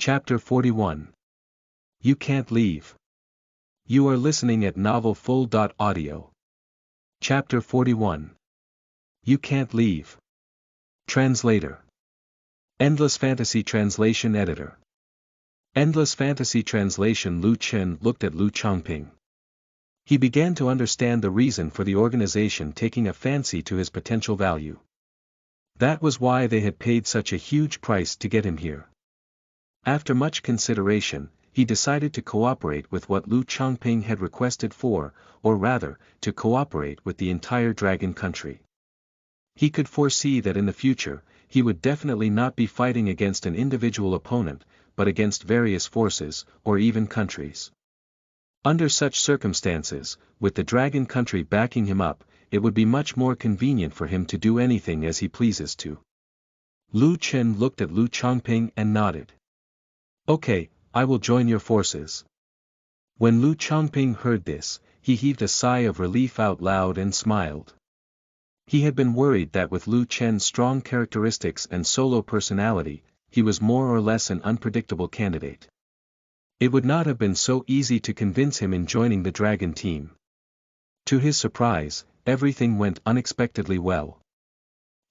Chapter 41. You Can't Leave. You are listening at novelfull.audio. Chapter 41. You Can't Leave. Translator. Endless Fantasy Translation Editor. Endless Fantasy Translation. Lu Chen looked at Lu Changping. He began to understand the reason for the organization taking a fancy to his potential value. That was why they had paid such a huge price to get him here. After much consideration, he decided to cooperate with what Lu Changping had requested for, or rather, to cooperate with the entire dragon country. He could foresee that in the future, he would definitely not be fighting against an individual opponent, but against various forces, or even countries. Under such circumstances, with the dragon country backing him up, it would be much more convenient for him to do anything as he pleases to. Lu Chen looked at Lu Changping and nodded. Okay, I will join your forces. When Lu Changping heard this, he heaved a sigh of relief out loud and smiled. He had been worried that with Lu Chen's strong characteristics and solo personality, he was more or less an unpredictable candidate. It would not have been so easy to convince him in joining the dragon team. To his surprise, everything went unexpectedly well.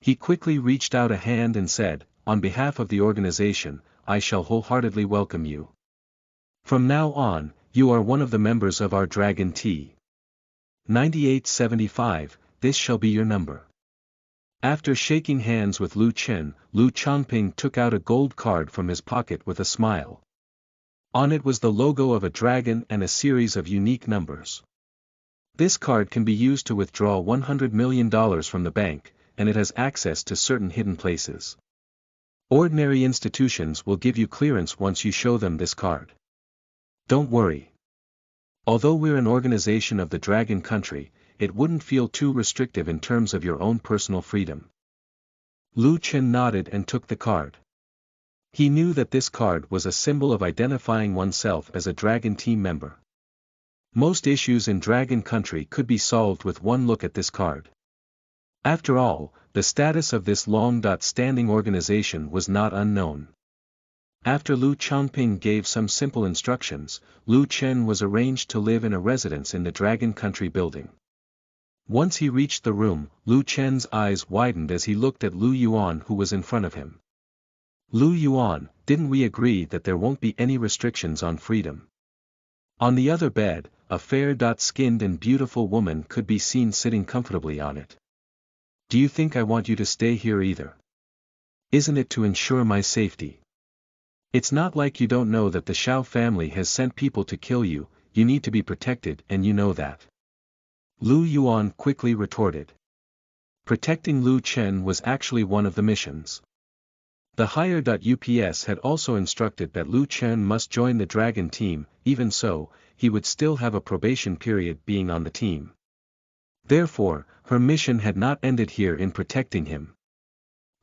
He quickly reached out a hand and said, "On behalf of the organization, I shall wholeheartedly welcome you. From now on, you are one of the members of our Dragon T. 9875, this shall be your number." After shaking hands with Lu Chen, Lu Changping took out a gold card from his pocket with a smile. On it was the logo of a dragon and a series of unique numbers. This card can be used to withdraw $100 million from the bank, and it has access to certain hidden places. Ordinary institutions will give you clearance once you show them this card. Don't worry. Although we're an organization of the Dragon Country, it wouldn't feel too restrictive in terms of your own personal freedom. Lu Chen nodded and took the card. He knew that this card was a symbol of identifying oneself as a Dragon Team member. Most issues in Dragon Country could be solved with one look at this card. After all, the status of this long-standing organization was not unknown. After Lu Changping gave some simple instructions, Lu Chen was arranged to live in a residence in the Dragon Country building. Once he reached the room, Lu Chen's eyes widened as he looked at Lu Yuan who was in front of him. "Lu Yuan, didn't we agree that there won't be any restrictions on freedom?" On the other bed, a fair-skinned and beautiful woman could be seen sitting comfortably on it. "Do you think I want you to stay here either? Isn't it to ensure my safety? It's not like you don't know that the Shao family has sent people to kill you, you need to be protected and you know that." Lu Yuan quickly retorted. Protecting Lu Chen was actually one of the missions. The higher.ups had also instructed that Lu Chen must join the Dragon team, even so, he would still have a probation period being on the team. Therefore, her mission had not ended here in protecting him.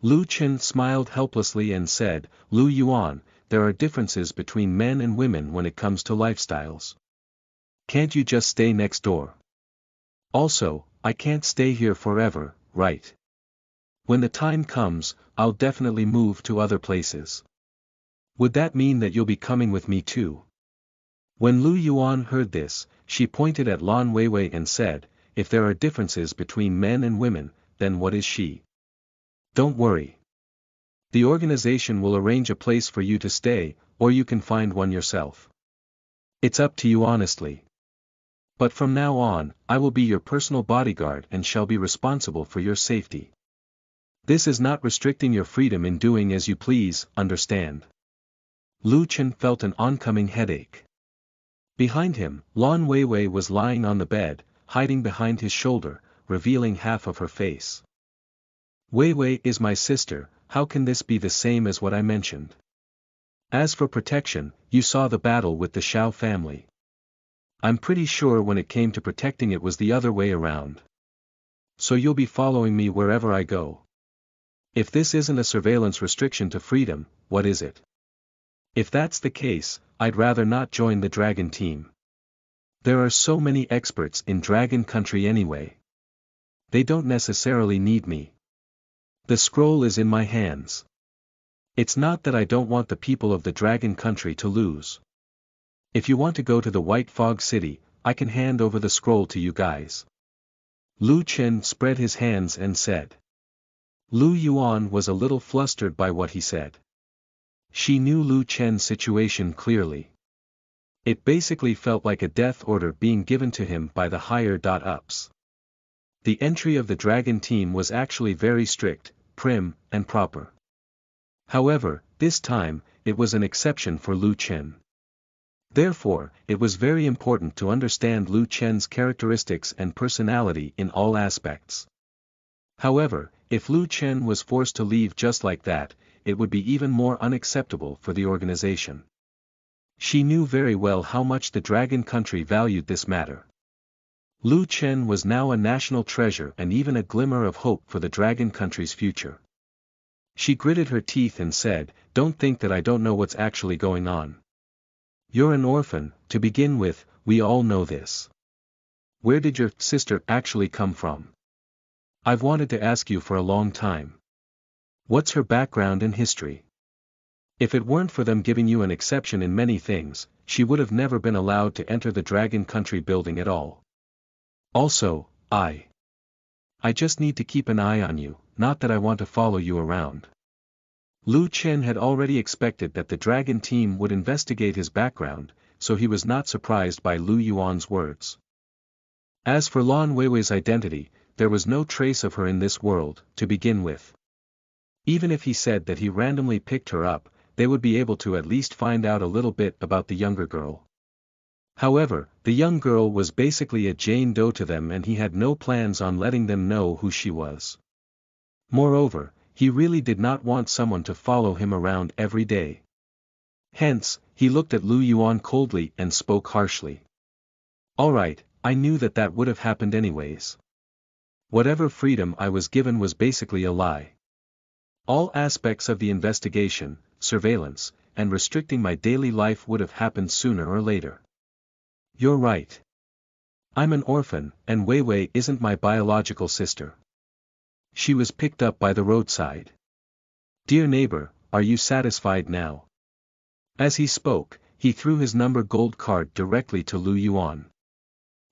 Lu Chen smiled helplessly and said, "Lu Yuan, there are differences between men and women when it comes to lifestyles. Can't you just stay next door? Also, I can't stay here forever, right? When the time comes, I'll definitely move to other places. Would that mean that you'll be coming with me too?" When Lu Yuan heard this, she pointed at Lan Weiwei and said, "If there are differences between men and women, then what is she? Don't worry. The organization will arrange a place for you to stay, or you can find one yourself. It's up to you honestly. But from now on, I will be your personal bodyguard and shall be responsible for your safety. This is not restricting your freedom in doing as you please, understand?" Lu Chen felt an oncoming headache. Behind him, Lan Weiwei was lying on the bed, hiding behind his shoulder, revealing half of her face. "Weiwei is my sister, how can this be the same as what I mentioned? As for protection, you saw the battle with the Shao family. I'm pretty sure when it came to protecting it was the other way around. So you'll be following me wherever I go. If this isn't a surveillance restriction to freedom, what is it? If that's the case, I'd rather not join the Dragon team. There are so many experts in Dragon Country anyway. They don't necessarily need me. The scroll is in my hands. It's not that I don't want the people of the Dragon Country to lose. If you want to go to the White Fog City, I can hand over the scroll to you guys. Lu Chen spread his hands and said. Lu Yuan was a little flustered by what he said. She knew Lu Chen's situation clearly. It basically felt like a death order being given to him by the higher-ups. The entry of the Dragon team was actually very strict, prim, and proper. However, this time, it was an exception for Lu Chen. Therefore, it was very important to understand Lu Chen's characteristics and personality in all aspects. However, if Lu Chen was forced to leave just like that, it would be even more unacceptable for the organization. She knew very well how much the Dragon Country valued this matter. Lu Chen was now a national treasure and even a glimmer of hope for the Dragon Country's future. She gritted her teeth and said, "Don't think that I don't know what's actually going on. You're an orphan, to begin with, we all know this. Where did your sister actually come from? I've wanted to ask you for a long time. What's her background and history? If it weren't for them giving you an exception in many things, she would have never been allowed to enter the Dragon Country building at all. Also, I just need to keep an eye on you, not that I want to follow you around." Lu Chen had already expected that the Dragon team would investigate his background, so he was not surprised by Lu Yuan's words. As for Lan Weiwei's identity, there was no trace of her in this world, to begin with. Even if he said that he randomly picked her up, they would be able to at least find out a little bit about the younger girl. However, the young girl was basically a Jane Doe to them and he had no plans on letting them know who she was. Moreover, he really did not want someone to follow him around every day. Hence, he looked at Lu Yuan coldly and spoke harshly. "Alright, I knew that would have happened anyways. Whatever freedom I was given was basically a lie. All aspects of the investigation, surveillance, and restricting my daily life would have happened sooner or later. You're right. I'm an orphan, and Weiwei isn't my biological sister. She was picked up by the roadside. Dear neighbor, are you satisfied now?" As he spoke, he threw his number gold card directly to Lu Yuan.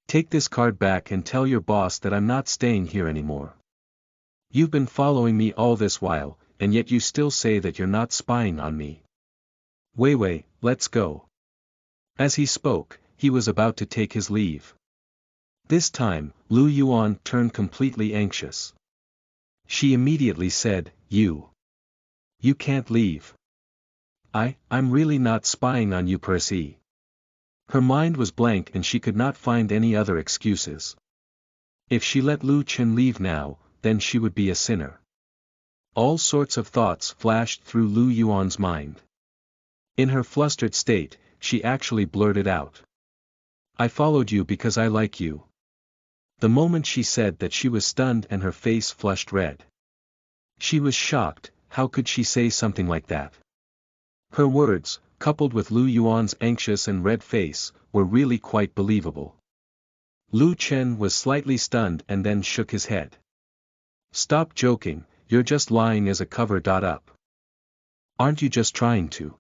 "Take this card back and tell your boss that I'm not staying here anymore. You've been following me all this while, and yet you still say that you're not spying on me. Weiwei, let's go." As he spoke, he was about to take his leave. This time, Lu Yuan turned completely anxious. She immediately said, You can't leave. I'm really not spying on you per se." Her mind was blank and she could not find any other excuses. If she let Lu Chen leave now, then she would be a sinner. All sorts of thoughts flashed through Lu Yuan's mind. In her flustered state, she actually blurted out. "I followed you because I like you." The moment she said that, she was stunned and her face flushed red. She was shocked. How could she say something like that? Her words, coupled with Lu Yuan's anxious and red face, were really quite believable. Lu Chen was slightly stunned and then shook his head. "Stop joking, you're just lying as a cover-up. Aren't you just trying to?"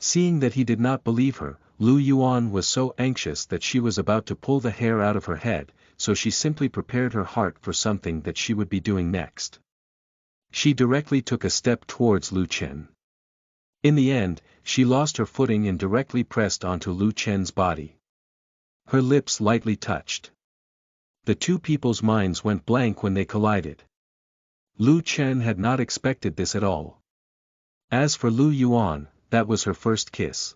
Seeing that he did not believe her, Lu Yuan was so anxious that she was about to pull the hair out of her head, so she simply prepared her heart for something that she would be doing next. She directly took a step towards Lu Chen. In the end, she lost her footing and directly pressed onto Lu Chen's body. Her lips lightly touched. The two people's minds went blank when they collided. Lu Chen had not expected this at all. As for Lu Yuan, that was her first kiss.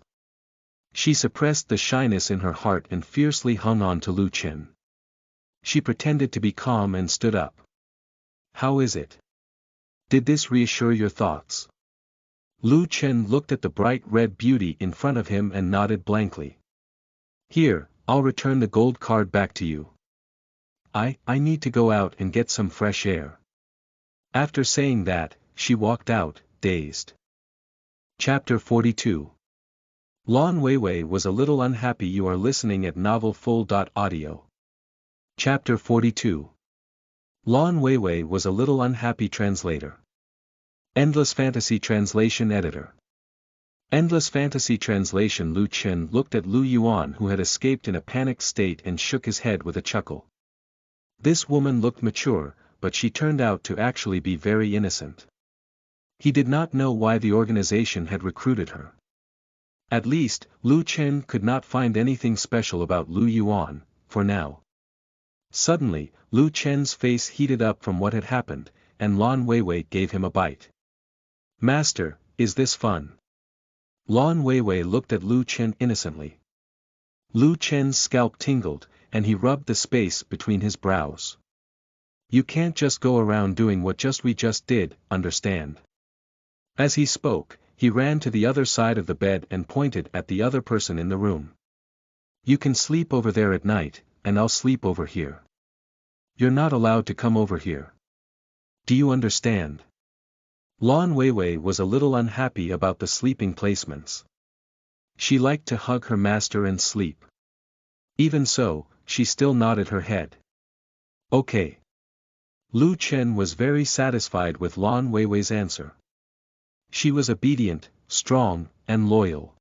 She suppressed the shyness in her heart and fiercely hung on to Lu Chen. She pretended to be calm and stood up. "How is it? Did this reassure your thoughts?" Lu Chen looked at the bright red beauty in front of him and nodded blankly. "Here, I'll return the gold card back to you. I need to go out and get some fresh air." After saying that, she walked out, dazed. Chapter 42. Lan Weiwei was a little unhappy. You are listening at novelfull.audio. Chapter 42. Lan Weiwei was a little unhappy. Translator. Endless Fantasy Translation Editor. Endless Fantasy Translation. Lu Chen looked at Lu Yuan, who had escaped in a panicked state, and shook his head with a chuckle. This woman looked mature, but she turned out to actually be very innocent. He did not know why the organization had recruited her. At least, Lu Chen could not find anything special about Lu Yuan, for now. Suddenly, Lu Chen's face heated up from what had happened, and Lan Weiwei gave him a bite. "Master, is this fun?" Lan Weiwei looked at Lu Chen innocently. Lu Chen's scalp tingled, and he rubbed the space between his brows. "You can't just go around doing what we just did, understand?" As he spoke, he ran to the other side of the bed and pointed at the other person in the room. "You can sleep over there at night, and I'll sleep over here. You're not allowed to come over here. Do you understand?" Lan Weiwei was a little unhappy about the sleeping placements. She liked to hug her master and sleep. Even so, she still nodded her head. "Okay." Lu Chen was very satisfied with Lan Weiwei's answer. She was obedient, strong, and loyal.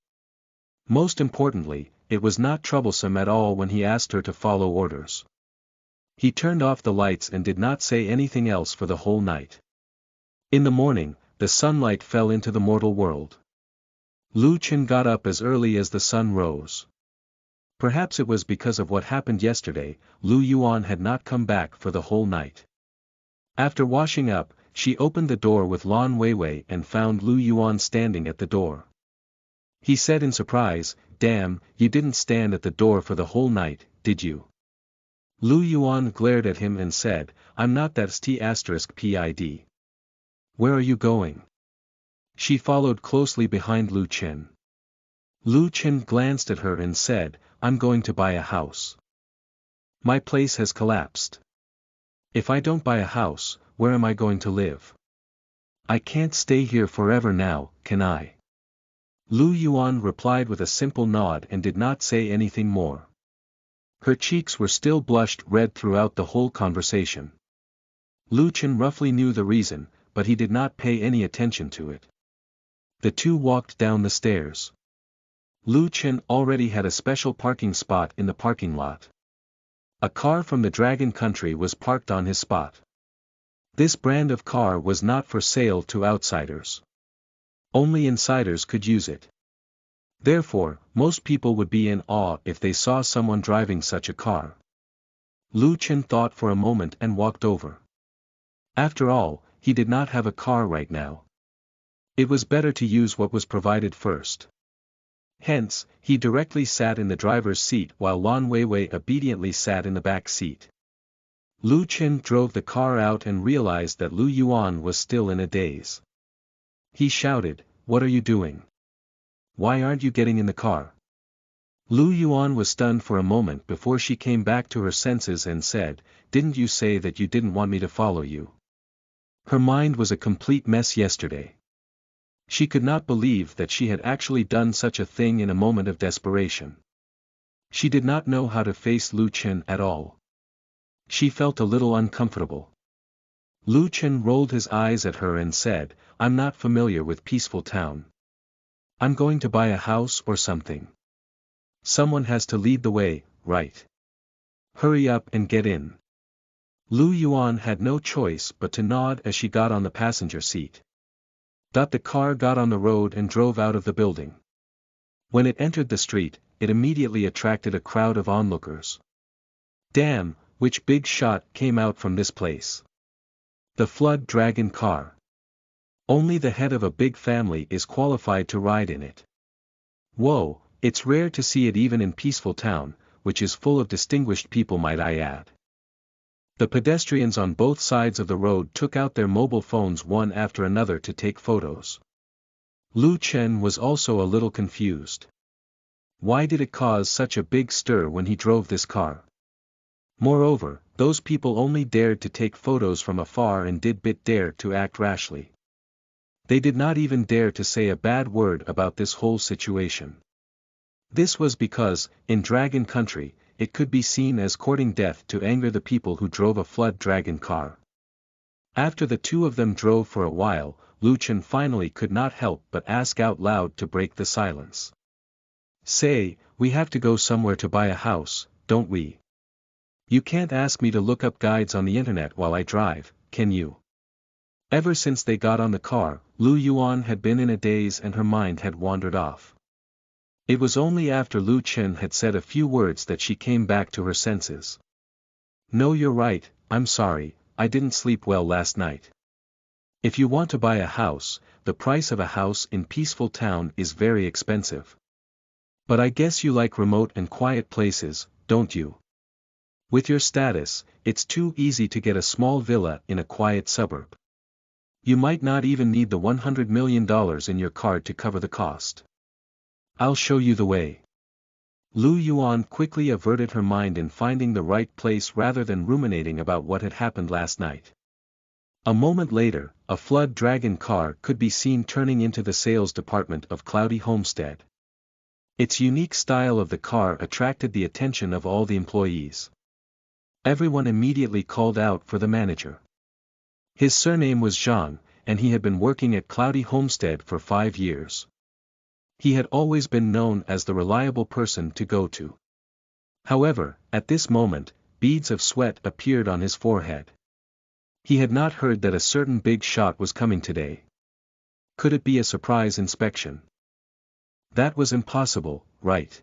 Most importantly, it was not troublesome at all when he asked her to follow orders. He turned off the lights and did not say anything else for the whole night. In the morning, the sunlight fell into the mortal world. Lu Chen got up as early as the sun rose. Perhaps it was because of what happened yesterday, Lu Yuan had not come back for the whole night. After washing up, she opened the door with Lan Weiwei and found Lu Yuan standing at the door. He said in surprise, "Damn, you didn't stand at the door for the whole night, did you?" Lu Yuan glared at him and said, "I'm not that **PID. Where are you going?" She followed closely behind Lu Chen. Lu Chen glanced at her and said, "I'm going to buy a house. My place has collapsed. If I don't buy a house, where am I going to live? I can't stay here forever now, can I?" Lu Yuan replied with a simple nod and did not say anything more. Her cheeks were still blushed red throughout the whole conversation. Lu Chen roughly knew the reason, but he did not pay any attention to it. The two walked down the stairs. Lu Chen already had a special parking spot in the parking lot. A car from the Dragon Country was parked on his spot. This brand of car was not for sale to outsiders. Only insiders could use it. Therefore, most people would be in awe if they saw someone driving such a car. Lu Chen thought for a moment and walked over. After all, he did not have a car right now. It was better to use what was provided first. Hence, he directly sat in the driver's seat while Lan Weiwei obediently sat in the back seat. Lu Chen drove the car out and realized that Lu Yuan was still in a daze. He shouted, "What are you doing? Why aren't you getting in the car?" Lu Yuan was stunned for a moment before she came back to her senses and said, "Didn't you say that you didn't want me to follow you?" Her mind was a complete mess yesterday. She could not believe that she had actually done such a thing in a moment of desperation. She did not know how to face Lu Chen at all. She felt a little uncomfortable. Lu Chen rolled his eyes at her and said, "I'm not familiar with Peaceful Town. I'm going to buy a house or something. Someone has to lead the way, right? Hurry up and get in." Lu Yuan had no choice but to nod as she got on the passenger seat. The car got on the road and drove out of the building. When it entered the street, it immediately attracted a crowd of onlookers. Damn, which big shot came out from this place? The Flood Dragon car. Only the head of a big family is qualified to ride in it. Whoa, it's rare to see it even in Peaceful Town, which is full of distinguished people, might I add. The pedestrians on both sides of the road took out their mobile phones one after another to take photos. Lu Chen was also a little confused. Why did it cause such a big stir when he drove this car? Moreover, those people only dared to take photos from afar and did dare to act rashly. They did not even dare to say a bad word about this whole situation. This was because, in Dragon Country, it could be seen as courting death to anger the people who drove a Flood Dragon car. After the two of them drove for a while, Lu Chen finally could not help but ask out loud to break the silence. Say, we have to go somewhere to buy a house, don't we? You can't ask me to look up guides on the internet while I drive, can you? Ever since they got on the car, Lu Yuan had been in a daze and her mind had wandered off. It was only after Lu Chen had said a few words that she came back to her senses. No, you're right, I'm sorry, I didn't sleep well last night. If you want to buy a house, the price of a house in Peaceful Town is very expensive. But I guess you like remote and quiet places, don't you? With your status, it's too easy to get a small villa in a quiet suburb. You might not even need the $100 million in your card to cover the cost. I'll show you the way. Lu Yuan quickly averted her mind in finding the right place rather than ruminating about what had happened last night. A moment later, a flood dragon car could be seen turning into the sales department of Cloudy Homestead. Its unique style of the car attracted the attention of all the employees. Everyone immediately called out for the manager. His surname was Zhang, and he had been working at Cloudy Homestead for 5 years. He had always been known as the reliable person to go to. However, at this moment, beads of sweat appeared on his forehead. He had not heard that a certain big shot was coming today. Could it be a surprise inspection? That was impossible, right?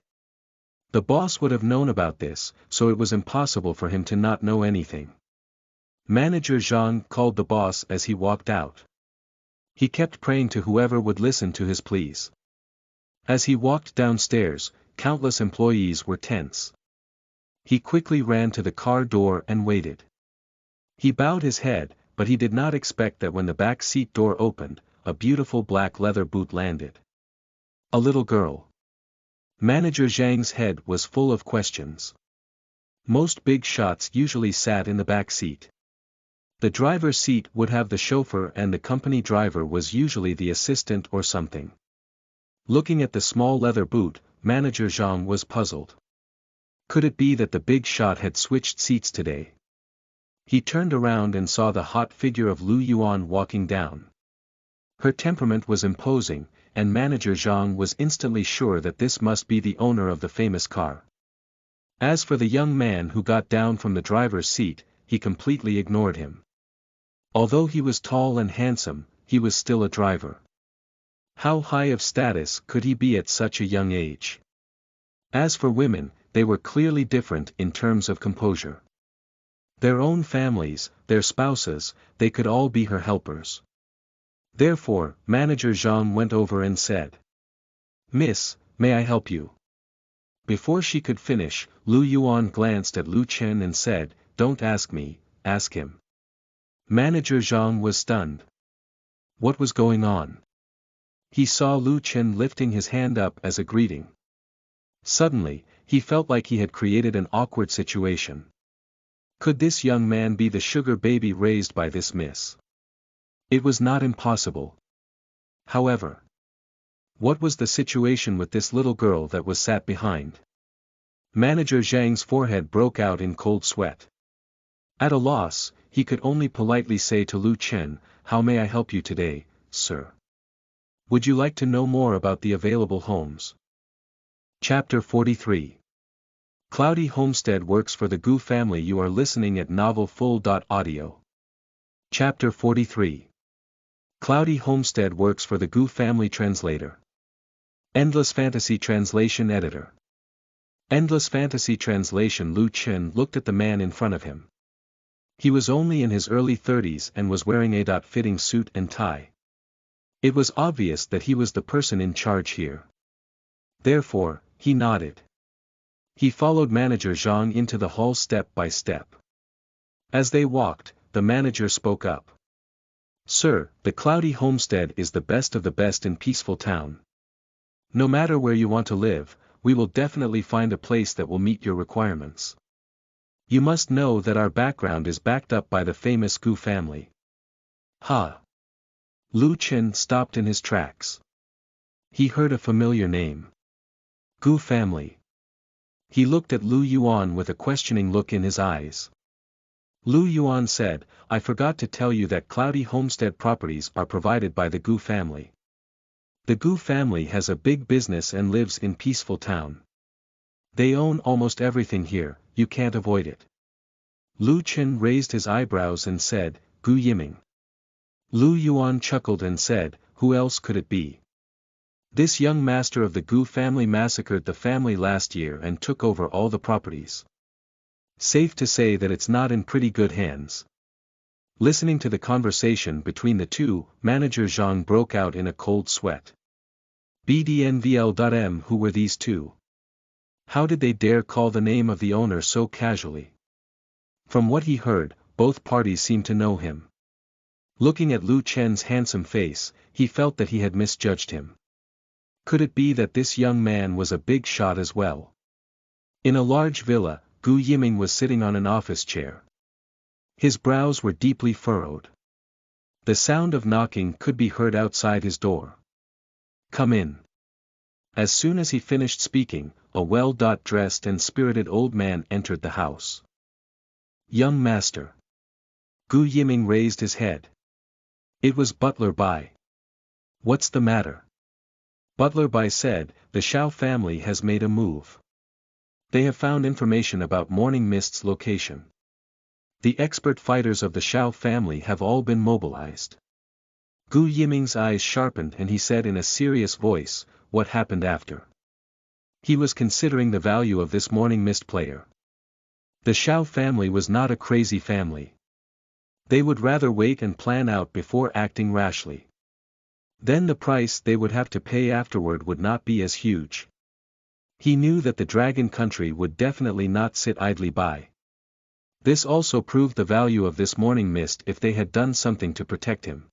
The boss would have known about this, so it was impossible for him to not know anything. Manager Zhang called the boss as he walked out. He kept praying to whoever would listen to his pleas. As he walked downstairs, countless employees were tense. He quickly ran to the car door and waited. He bowed his head, but he did not expect that when the back seat door opened, a beautiful black leather boot landed. A little girl. Manager Zhang's head was full of questions. Most big shots usually sat in the back seat. The driver's seat would have the chauffeur and the company driver was usually the assistant or something. Looking at the small leather boot, Manager Zhang was puzzled. Could it be that the big shot had switched seats today? He turned around and saw the hot figure of Lu Yuan walking down. Her temperament was imposing, and Manager Zhang was instantly sure that this must be the owner of the famous car. As for the young man who got down from the driver's seat, he completely ignored him. Although he was tall and handsome, he was still a driver. How high of status could he be at such a young age? As for women, they were clearly different in terms of composure. Their own families, their spouses, they could all be her helpers. Therefore, Manager Zhang went over and said, "Miss, may I help you?" Before she could finish, Lu Yuan glanced at Lu Chen and said, "Don't ask me, ask him." Manager Zhang was stunned. What was going on? He saw Lu Chen lifting his hand up as a greeting. Suddenly, he felt like he had created an awkward situation. Could this young man be the sugar baby raised by this miss? It was not impossible. However, what was the situation with this little girl that was sat behind? Manager Zhang's forehead broke out in cold sweat. At a loss, he could only politely say to Lu Chen, "How may I help you today, sir? Would you like to know more about the available homes?" Chapter 43. Cloudy Homestead works for the Gu family. You are listening at novelfull.audio. Chapter 43. Cloudy Homestead works for the Gu family. Translator. Endless Fantasy Translation Editor. Endless Fantasy Translation. Lu Chen looked at the man in front of him. He was only in his early 30s and was wearing a fitting suit and tie. It was obvious that he was the person in charge here. Therefore, he nodded. He followed Manager Zhang into the hall step by step. As they walked, the manager spoke up. "Sir, the Cloudy Homestead is the best of the best in Peaceful Town. No matter where you want to live, we will definitely find a place that will meet your requirements. You must know that our background is backed up by the famous Gu family." Ha! Lu Chen stopped in his tracks. He heard a familiar name. Gu family. He looked at Lu Yuan with a questioning look in his eyes. Lu Yuan said, I forgot to tell you that Cloudy Homestead properties are provided by the Gu family. The Gu family has a big business and lives in peaceful town. They own almost everything here, you can't avoid it. Lu Chen raised his eyebrows and said, Gu Yiming. Lu Yuan chuckled and said, who else could it be? This young master of the Gu family massacred the family last year and took over all the properties. Safe to say that it's not in pretty good hands. Listening to the conversation between the two, Manager Zhang broke out in a cold sweat. BDNVL.M. Who were these two? How did they dare call the name of the owner so casually? From what he heard, both parties seemed to know him. Looking at Lu Chen's handsome face, he felt that he had misjudged him. Could it be that this young man was a big shot as well? In a large villa, Gu Yiming was sitting on an office chair. His brows were deeply furrowed. The sound of knocking could be heard outside his door. Come in. As soon as he finished speaking, a well-dressed and spirited old man entered the house. Young master. Gu Yiming raised his head. It was Butler Bai. What's the matter? Butler Bai said, the Shao family has made a move. They have found information about Morning Mist's location. The expert fighters of the Shao family have all been mobilized. Gu Yiming's eyes sharpened and he said in a serious voice, what happened after? He was considering the value of this Morning Mist player. The Shao family was not a crazy family. They would rather wait and plan out before acting rashly. Then the price they would have to pay afterward would not be as huge. He knew that the Dragon Country would definitely not sit idly by. This also proved the value of this Morning Mist if they had done something to protect him.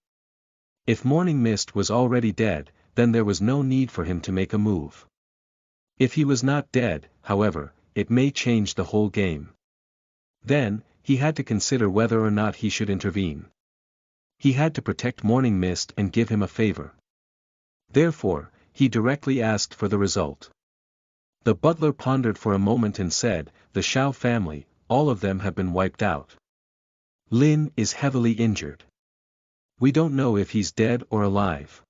If Morning Mist was already dead, then there was no need for him to make a move. If he was not dead, however, it may change the whole game. Then, he had to consider whether or not he should intervene. He had to protect Morning Mist and give him a favor. Therefore, he directly asked for the result. The butler pondered for a moment and said, the Shao family, all of them have been wiped out. Lin is heavily injured. We don't know if he's dead or alive.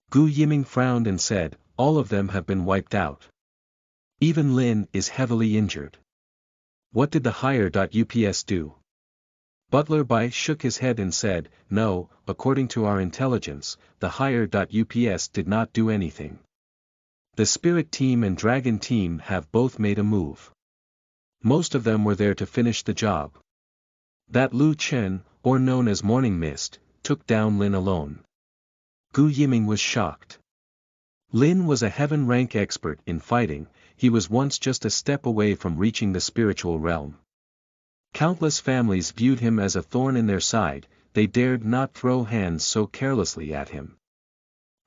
Gu Yiming frowned and said, all of them have been wiped out. Even Lin is heavily injured. What did the higher.UPS do? Butler Bai shook his head and said, no, according to our intelligence, the higher.UPS did not do anything. The Spirit Team and Dragon Team have both made a move. Most of them were there to finish the job. That Lu Chen, or known as Morning Mist, took down Lin alone. Gu Yiming was shocked. Lin was a heaven-rank expert in fighting, he was once just a step away from reaching the spiritual realm. Countless families viewed him as a thorn in their side, they dared not throw hands so carelessly at him.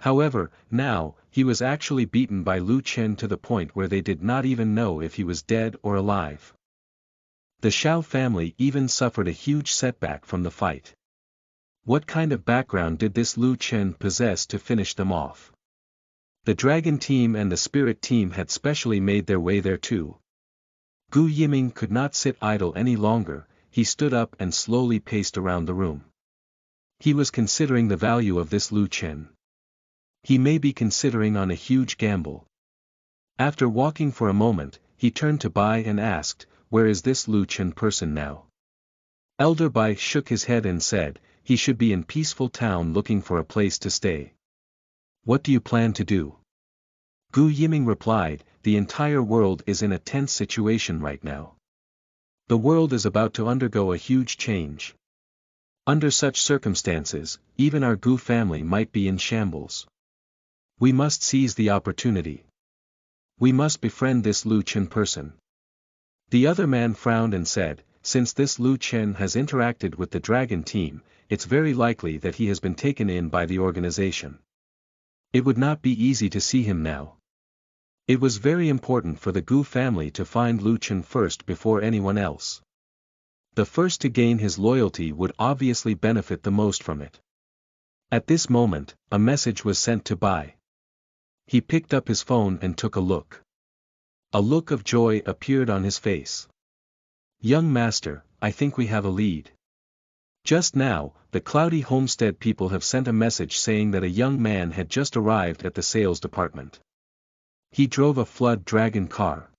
However, now, he was actually beaten by Lu Chen to the point where they did not even know if he was dead or alive. The Shao family even suffered a huge setback from the fight. What kind of background did this Lu Chen possess to finish them off? The Dragon Team and the Spirit Team had specially made their way there too. Gu Yiming could not sit idle any longer, he stood up and slowly paced around the room. He was considering the value of this Lu Chen. He may be considering on a huge gamble. After walking for a moment, he turned to Bai and asked, where is this Lu Chen person now? Elder Bai shook his head and said, he should be in peaceful town looking for a place to stay. What do you plan to do? Gu Yiming replied, the entire world is in a tense situation right now. The world is about to undergo a huge change. Under such circumstances, even our Gu family might be in shambles. We must seize the opportunity. We must befriend this Lu Chen person. The other man frowned and said, since this Lu Chen has interacted with the Dragon Team, it's very likely that he has been taken in by the organization. It would not be easy to see him now. It was very important for the Gu family to find Lu Chen first before anyone else. The first to gain his loyalty would obviously benefit the most from it. At this moment, a message was sent to Bai. He picked up his phone and took a look. A look of joy appeared on his face. Young master, I think we have a lead. Just now, the Cloudy Homestead people have sent a message saying that a young man had just arrived at the sales department. He drove a flood dragon car.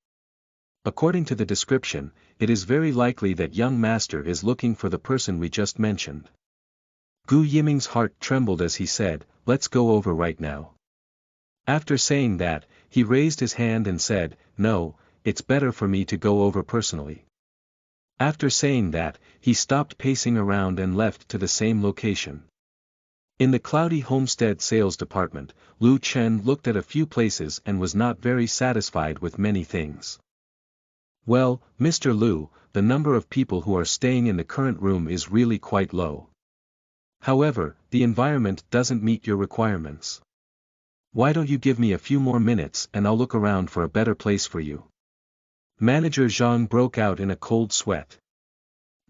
According to the description, it is very likely that young master is looking for the person we just mentioned. Gu Yiming's heart trembled as he said, "Let's go over right now." After saying that, he raised his hand and said, "No, it's better for me to go over personally." After saying that, he stopped pacing around and left to the same location. In the Cloudy Homestead sales department, Lu Chen looked at a few places and was not very satisfied with many things. "Well, Mr. Lu, the number of people who are staying in the current room is really quite low. However, the environment doesn't meet your requirements. Why don't you give me a few more minutes and I'll look around for a better place for you?" Manager Zhang broke out in a cold sweat.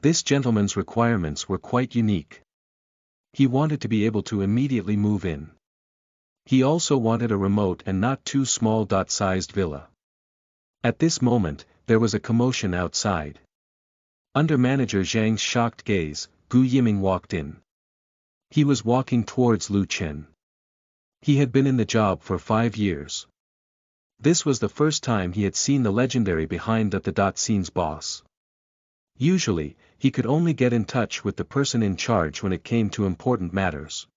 This gentleman's requirements were quite unique. He wanted to be able to immediately move in. He also wanted a remote and not too small-sized villa. At this moment, there was a commotion outside. Under Manager Zhang's shocked gaze, Gu Yiming walked in. He was walking towards Lu Chen. He had been in the job for 5 years. This was the first time he had seen the legendary behind-the-scenes boss. Usually, he could only get in touch with the person in charge when it came to important matters.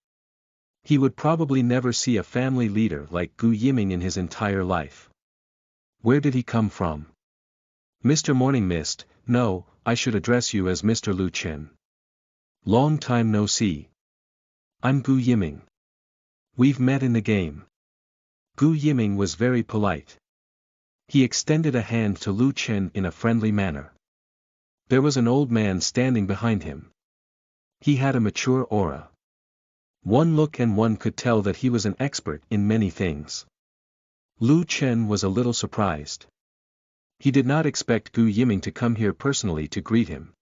He would probably never see a family leader like Gu Yiming in his entire life. Where did he come from? "Mr. Morning Mist, no, I should address you as Mr. Lu Chen. Long time no see. I'm Gu Yiming. We've met in the game." Gu Yiming was very polite. He extended a hand to Lu Chen in a friendly manner. There was an old man standing behind him. He had a mature aura. One look and one could tell that he was an expert in many things. Lu Chen was a little surprised. He did not expect Gu Yiming to come here personally to greet him.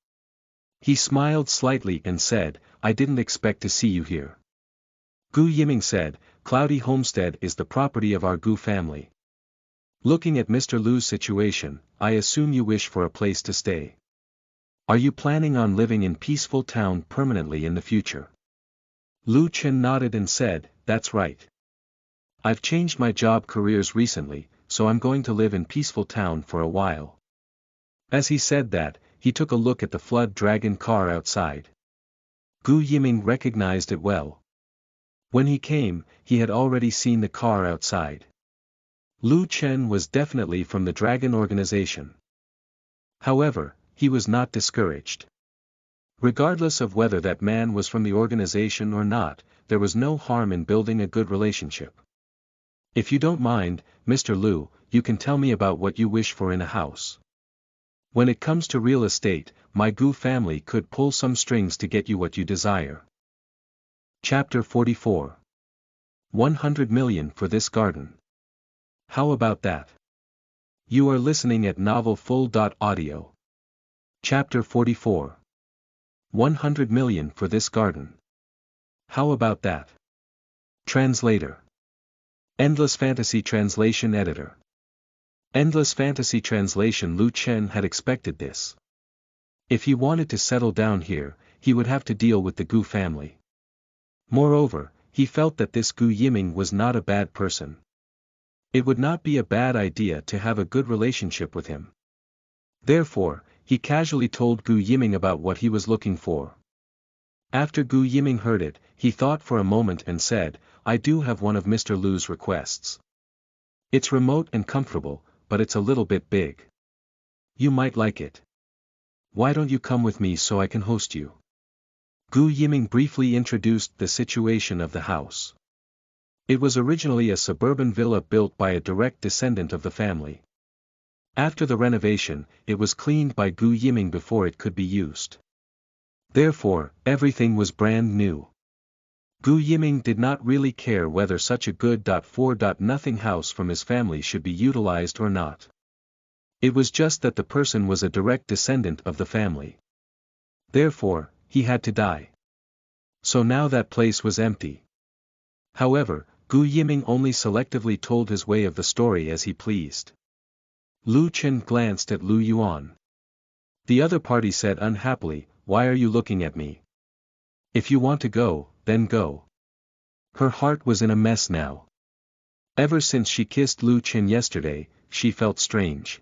He smiled slightly and said, "I didn't expect to see you here." Gu Yiming said, "Cloudy Homestead is the property of our Gu family. Looking at Mr. Lu's situation, I assume you wish for a place to stay. Are you planning on living in Peaceful Town permanently in the future?" Lu Chen nodded and said, "That's right. I've changed my job careers recently, so I'm going to live in Peaceful Town for a while." As he said that, he took a look at the flood dragon car outside. Gu Yiming recognized it well. When he came, he had already seen the car outside. Lu Chen was definitely from the Dragon organization. However, he was not discouraged. Regardless of whether that man was from the organization or not, there was no harm in building a good relationship. "If you don't mind, Mr. Lu, you can tell me about what you wish for in a house. When it comes to real estate, my Gu family could pull some strings to get you what you desire." Chapter 44. 100 million for this garden. How about that? You are listening at novelfull.audio. Chapter 44. 100 million for this garden. How about that? Translator. Endless Fantasy Translation Editor. Endless Fantasy Translation. Lu Chen had expected this. If he wanted to settle down here, he would have to deal with the Gu family. Moreover, he felt that this Gu Yiming was not a bad person. It would not be a bad idea to have a good relationship with him. Therefore, he casually told Gu Yiming about what he was looking for. After Gu Yiming heard it, he thought for a moment and said, "I do have one of Mr. Lu's requests. It's remote and comfortable, but it's a little bit big. You might like it. Why don't you come with me so I can host you?" Gu Yiming briefly introduced the situation of the house. It was originally a suburban villa built by a direct descendant of the family. After the renovation, it was cleaned by Gu Yiming before it could be used. Therefore, everything was brand new. Gu Yiming did not really care whether such a good-for-nothing house from his family should be utilized or not. It was just that the person was a direct descendant of the family. Therefore, he had to die. So now that place was empty. However, Gu Yiming only selectively told his way of the story as he pleased. Lu Chen glanced at Lu Yuan. The other party said unhappily, "Why are you looking at me? If you want to go, then go." Her heart was in a mess now. Ever since she kissed Lu Chen yesterday, she felt strange.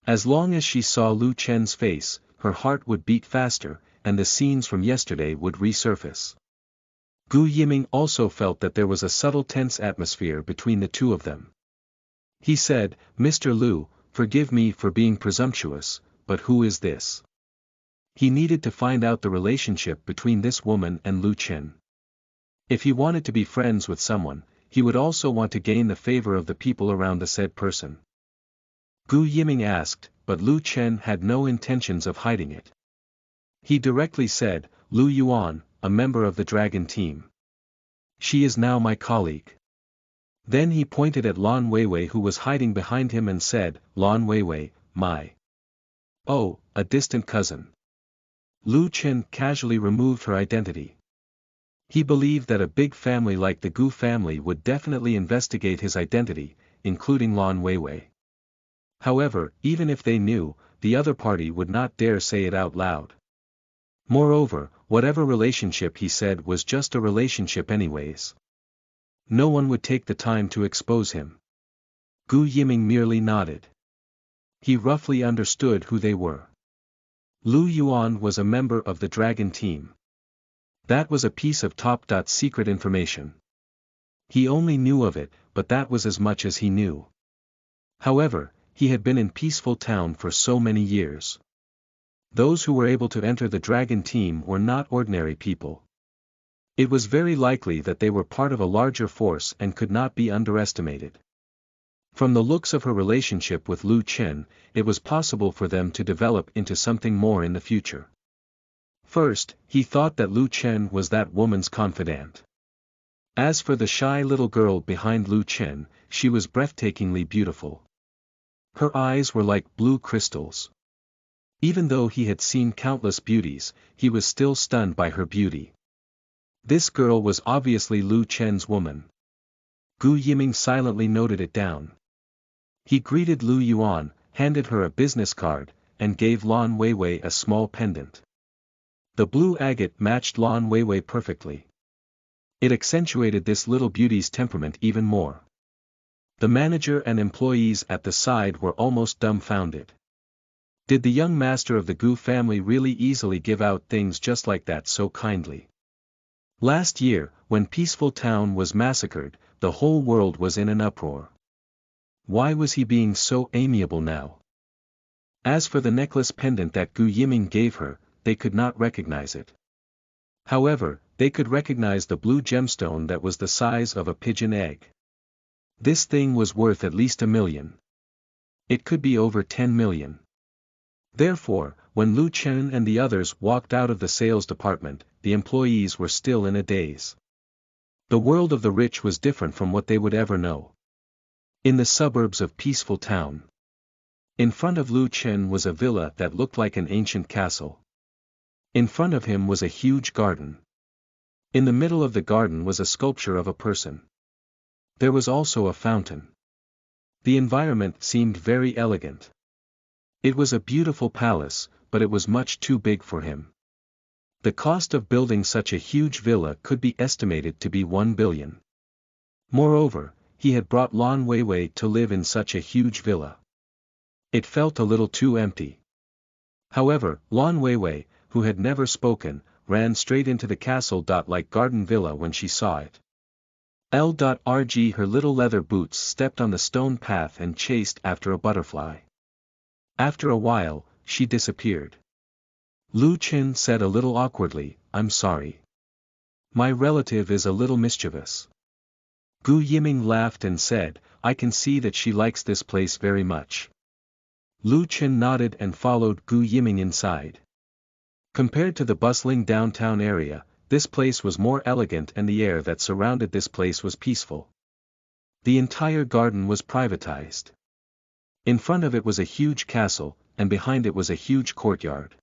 As long as she saw Lu Chen's face, her heart would beat faster, and the scenes from yesterday would resurface. Gu Yiming also felt that there was a subtle tense atmosphere between the two of them. He said, "Mr. Lu, forgive me for being presumptuous, but who is this?" He needed to find out the relationship between this woman and Lu Chen. If he wanted to be friends with someone, he would also want to gain the favor of the people around the said person. Gu Yiming asked, but Lu Chen had no intentions of hiding it. He directly said, "Lu Yuan, a member of the dragon team. She is now my colleague." Then he pointed at Lan Weiwei who was hiding behind him and said, "Lan Weiwei, my. Oh, a distant cousin." Lu Chen casually removed her identity. He believed that a big family like the Gu family would definitely investigate his identity, including Lan Weiwei. However, even if they knew, the other party would not dare say it out loud. Moreover, whatever relationship he said was just a relationship anyways. No one would take the time to expose him. Gu Yiming merely nodded. He roughly understood who they were. Lu Yuan was a member of the dragon team. That was a piece of top-secret information. He only knew of it, but that was as much as he knew. However, he had been in Peaceful Town for so many years. Those who were able to enter the dragon team were not ordinary people. It was very likely that they were part of a larger force and could not be underestimated. From the looks of her relationship with Lu Chen, it was possible for them to develop into something more in the future. First, he thought that Lu Chen was that woman's confidant. As for the shy little girl behind Lu Chen, she was breathtakingly beautiful. Her eyes were like blue crystals. Even though he had seen countless beauties, he was still stunned by her beauty. This girl was obviously Lu Chen's woman. Gu Yiming silently noted it down. He greeted Lu Yuan, handed her a business card, and gave Lan Weiwei a small pendant. The blue agate matched Lan Weiwei perfectly. It accentuated this little beauty's temperament even more. The manager and employees at the side were almost dumbfounded. Did the young master of the Gu family really easily give out things just like that so kindly? Last year, when Peaceful Town was massacred, the whole world was in an uproar. Why was he being so amiable now? As for the necklace pendant that Gu Yiming gave her, they could not recognize it. However, they could recognize the blue gemstone that was the size of a pigeon egg. This thing was worth at least 1 million. It could be over 10 million. Therefore, when Lu Chen and the others walked out of the sales department, the employees were still in a daze. The world of the rich was different from what they would ever know. In the suburbs of Peaceful Town. In front of Lu Chen was a villa that looked like an ancient castle. In front of him was a huge garden. In the middle of the garden was a sculpture of a person. There was also a fountain. The environment seemed very elegant. It was a beautiful palace, but it was much too big for him. The cost of building such a huge villa could be estimated to be 1 billion. Moreover, he had brought Lan Weiwei to live in such a huge villa. It felt a little too empty. However, Lan Weiwei, who had never spoken, ran straight into the castle-like garden villa when she saw it. L.rg her little leather boots stepped on the stone path and chased after a butterfly. After a while, she disappeared. Lu Chen said a little awkwardly, "I'm sorry. My relative is a little mischievous." Gu Yiming laughed and said, "I can see that she likes this place very much." Lu Chen nodded and followed Gu Yiming inside. Compared to the bustling downtown area, this place was more elegant and the air that surrounded this place was peaceful. The entire garden was privatized. In front of it was a huge castle, and behind it was a huge courtyard.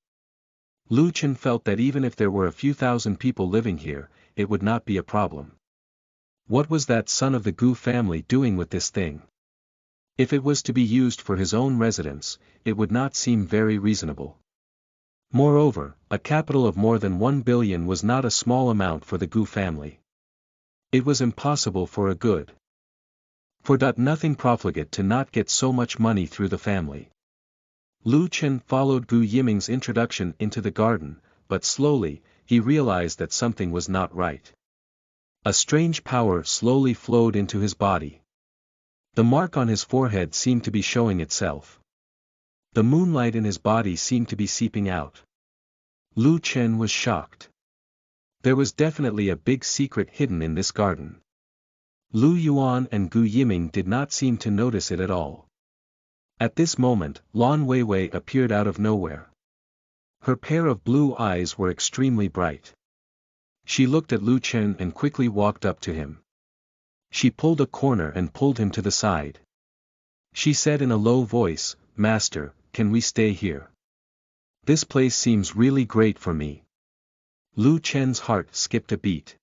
Lu Chen felt that even if there were a few thousand people living here, it would not be a problem. What was that son of the Gu family doing with this thing? If it was to be used for his own residence, it would not seem very reasonable. Moreover, a capital of more than 1 billion was not a small amount for the Gu family. It was impossible for a good for nothing profligate to not get so much money through the family. Lu Chen followed Gu Yiming's introduction into the garden, but slowly, he realized that something was not right. A strange power slowly flowed into his body. The mark on his forehead seemed to be showing itself. The moonlight in his body seemed to be seeping out. Lu Chen was shocked. There was definitely a big secret hidden in this garden. Lu Yuan and Gu Yiming did not seem to notice it at all. At this moment, Lan Weiwei appeared out of nowhere. Her pair of blue eyes were extremely bright. She looked at Lu Chen and quickly walked up to him. She pulled a corner and pulled him to the side. She said in a low voice, "Master, can we stay here? This place seems really great for me." Lu Chen's heart skipped a beat.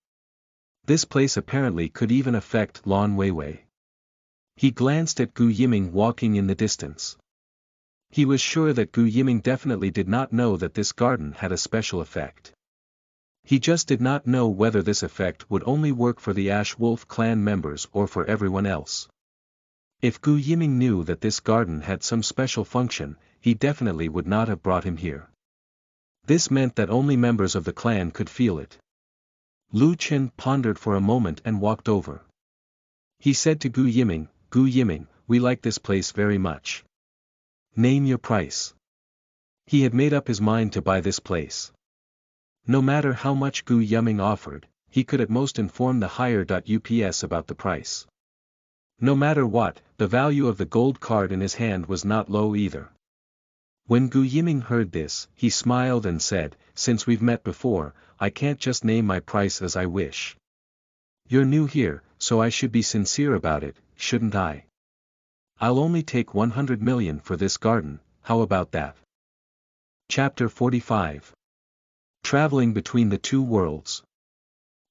This place apparently could even affect Lan Weiwei. He glanced at Gu Yiming walking in the distance. He was sure that Gu Yiming definitely did not know that this garden had a special effect. He just did not know whether this effect would only work for the Ash Wolf clan members or for everyone else. If Gu Yiming knew that this garden had some special function, he definitely would not have brought him here. This meant that only members of the clan could feel it. Lu Chen pondered for a moment and walked over. He said to Gu Yiming, "We like this place very much. Name your price." He had made up his mind to buy this place. No matter how much Gu Yiming offered, he could at most inform the higher-ups about the price. No matter what, the value of the gold card in his hand was not low either. When Gu Yiming heard this, he smiled and said, "Since we've met before, I can't just name my price as I wish. You're new here, so I should be sincere about it, shouldn't I? I'll only take 100 million for this garden, how about that?" Chapter 45. Traveling Between the Two Worlds.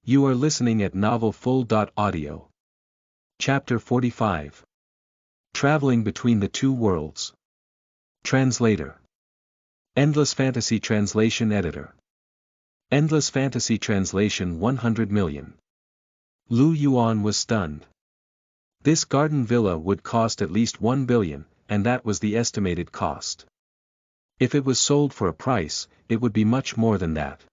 You are listening at novelfull.audio. Chapter 45. Traveling Between the Two Worlds. Translator. Endless Fantasy Translation Editor. Endless Fantasy Translation 100 million. Lu Yuan was stunned. This garden villa would cost at least 1 billion, and that was the estimated cost. If it was sold for a price, it would be much more than that.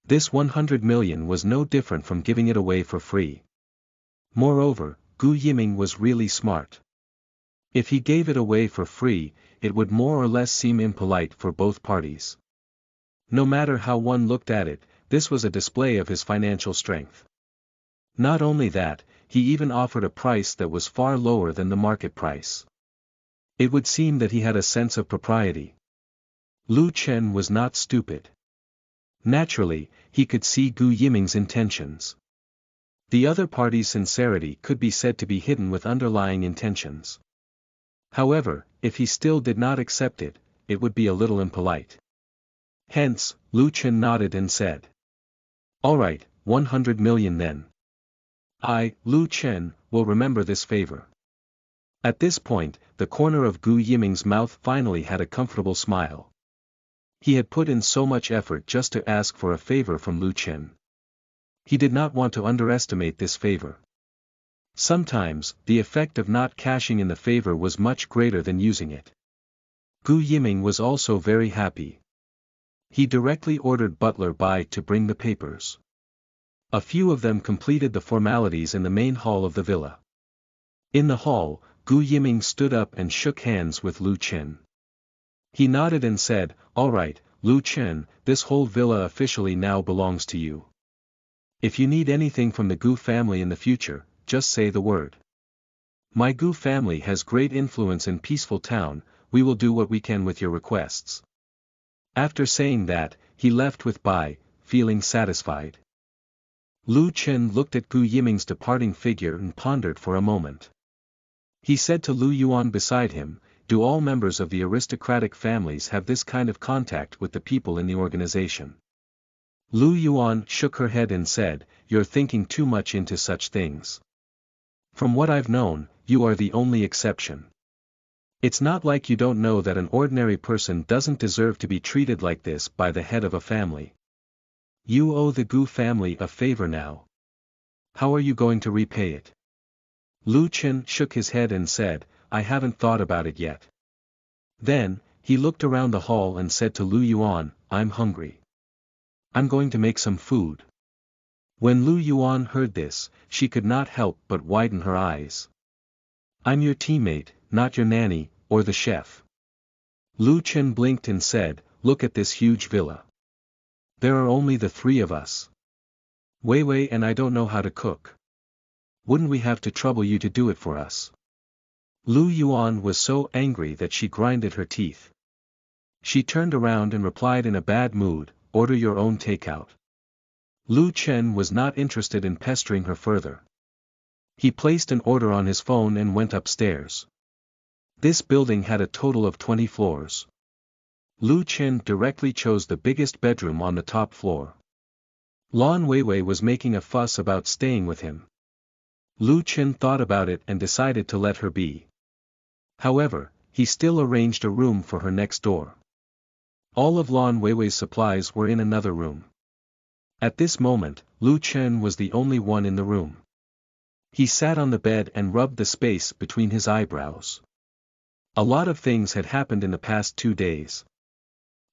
This 100 million was no different from giving it away for free. Moreover, Gu Yiming was really smart. If he gave it away for free, it would more or less seem impolite for both parties. No matter how one looked at it, this was a display of his financial strength. Not only that, he even offered a price that was far lower than the market price. It would seem that he had a sense of propriety. Lu Chen was not stupid. Naturally, he could see Gu Yiming's intentions. The other party's sincerity could be said to be hidden with underlying intentions. However, if he still did not accept it, it would be a little impolite. Hence, Lu Chen nodded and said, "All right, 100 million then. I, Lu Chen, will remember this favor." At this point, the corner of Gu Yiming's mouth finally had a comfortable smile. He had put in so much effort just to ask for a favor from Lu Chen. He did not want to underestimate this favor. Sometimes, the effect of not cashing in the favor was much greater than using it. Gu Yiming was also very happy. He directly ordered Butler Bai to bring the papers. A few of them completed the formalities in the main hall of the villa. In the hall, Gu Yiming stood up and shook hands with Lu Chen. He nodded and said, "All right, Lu Chen, this whole villa officially now belongs to you. If you need anything from the Gu family in the future, just say the word. My Gu family has great influence in Peaceful Town, we will do what we can with your requests." After saying that, he left with Bai, feeling satisfied. Lu Chen looked at Gu Yiming's departing figure and pondered for a moment. He said to Lu Yuan beside him, "Do all members of the aristocratic families have this kind of contact with the people in the organization?" Lu Yuan shook her head and said, "You're thinking too much into such things. From what I've known, you are the only exception." It's not like you don't know that an ordinary person doesn't deserve to be treated like this by the head of a family. You owe the Gu family a favor now. How are you going to repay it? Lu Chen shook his head and said, I haven't thought about it yet. Then, he looked around the hall and said to Lu Yuan, I'm hungry. I'm going to make some food. When Lu Yuan heard this, she could not help but widen her eyes. I'm your teammate, not your nanny, or the chef. Lu Chen blinked and said, look at this huge villa. There are only the three of us. Wei Wei and I don't know how to cook. Wouldn't we have to trouble you to do it for us? Lu Yuan was so angry that she grinded her teeth. She turned around and replied in a bad mood, order your own takeout. Lu Chen was not interested in pestering her further. He placed an order on his phone and went upstairs. This building had a total of 20 floors. Lu Chen directly chose the biggest bedroom on the top floor. Lan Weiwei was making a fuss about staying with him. Lu Chen thought about it and decided to let her be. However, he still arranged a room for her next door. All of Lan Weiwei's supplies were in another room. At this moment, Lu Chen was the only one in the room. He sat on the bed and rubbed the space between his eyebrows. A lot of things had happened in the past 2 days.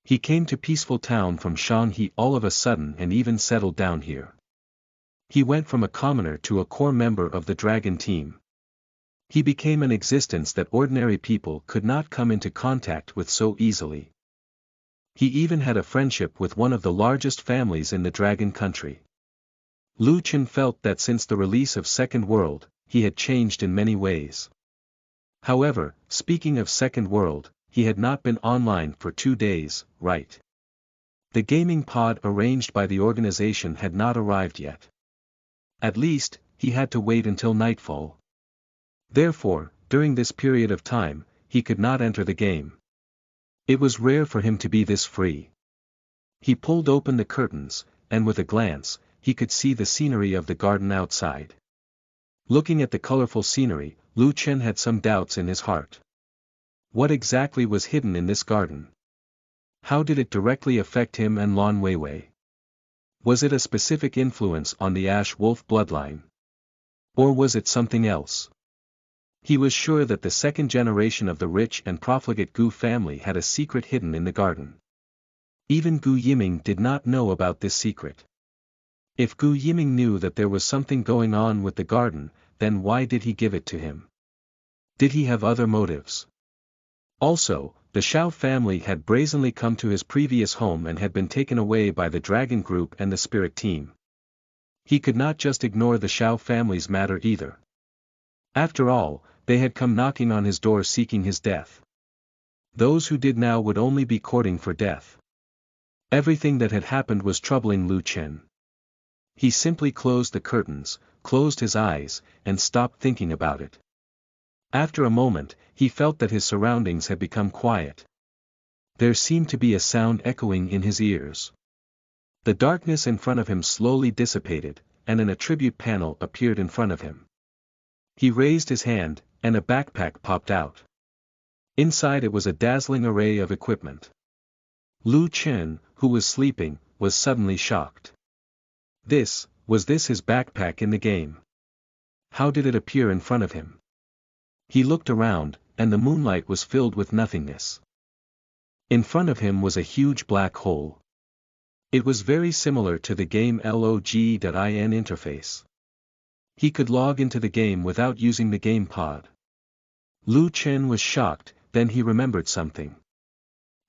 He came to peaceful town from Shanhe all of a sudden and even settled down here. He went from a commoner to a core member of the dragon team. He became an existence that ordinary people could not come into contact with so easily. He even had a friendship with one of the largest families in the dragon country. Lu Chen felt that since the release of Second World, he had changed in many ways. However, speaking of Second World, he had not been online for 2 days, right? The gaming pod arranged by the organization had not arrived yet. At least, he had to wait until nightfall. Therefore, during this period of time, he could not enter the game. It was rare for him to be this free. He pulled open the curtains, and with a glance, he could see the scenery of the garden outside. Looking at the colorful scenery, Lu Chen had some doubts in his heart. What exactly was hidden in this garden? How did it directly affect him and Lan Weiwei? Was it a specific influence on the Ash Wolf bloodline? Or was it something else? He was sure that the second generation of the rich and profligate Gu family had a secret hidden in the garden. Even Gu Yiming did not know about this secret. If Gu Yiming knew that there was something going on with the garden, then why did he give it to him? Did he have other motives? Also, the Shao family had brazenly come to his previous home and had been taken away by the Dragon Group and the Spirit Team. He could not just ignore the Shao family's matter either. After all, they had come knocking on his door seeking his death. Those who did now would only be courting for death. Everything that had happened was troubling Lu Chen. He simply closed the curtains, closed his eyes, and stopped thinking about it. After a moment, he felt that his surroundings had become quiet. There seemed to be a sound echoing in his ears. The darkness in front of him slowly dissipated, and an attribute panel appeared in front of him. He raised his hand, and a backpack popped out. Inside it was a dazzling array of equipment. Lu Chen, who was sleeping, was suddenly shocked. Was this his backpack in the game? How did it appear in front of him? He looked around, and the moonlight was filled with nothingness. In front of him was a huge black hole. It was very similar to the game Log.in interface. He could log into the game without using the game pod. Lu Chen was shocked, then he remembered something.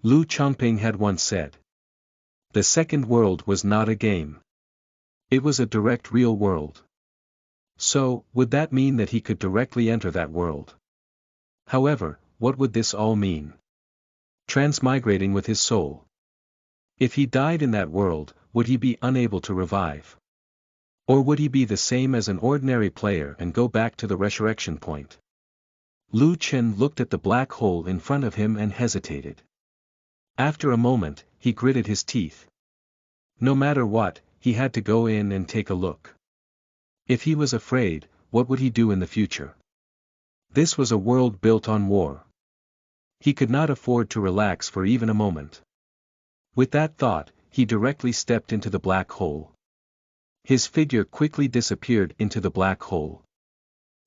Lu Chongping had once said. The second world was not a game. It was a direct real world. So, would that mean that he could directly enter that world? However, what would this all mean? Transmigrating with his soul. If he died in that world, would he be unable to revive? Or would he be the same as an ordinary player and go back to the resurrection point? Lu Chen looked at the black hole in front of him and hesitated. After a moment, he gritted his teeth. No matter what, he had to go in and take a look. If he was afraid, what would he do in the future? This was a world built on war. He could not afford to relax for even a moment. With that thought, he directly stepped into the black hole. His figure quickly disappeared into the black hole.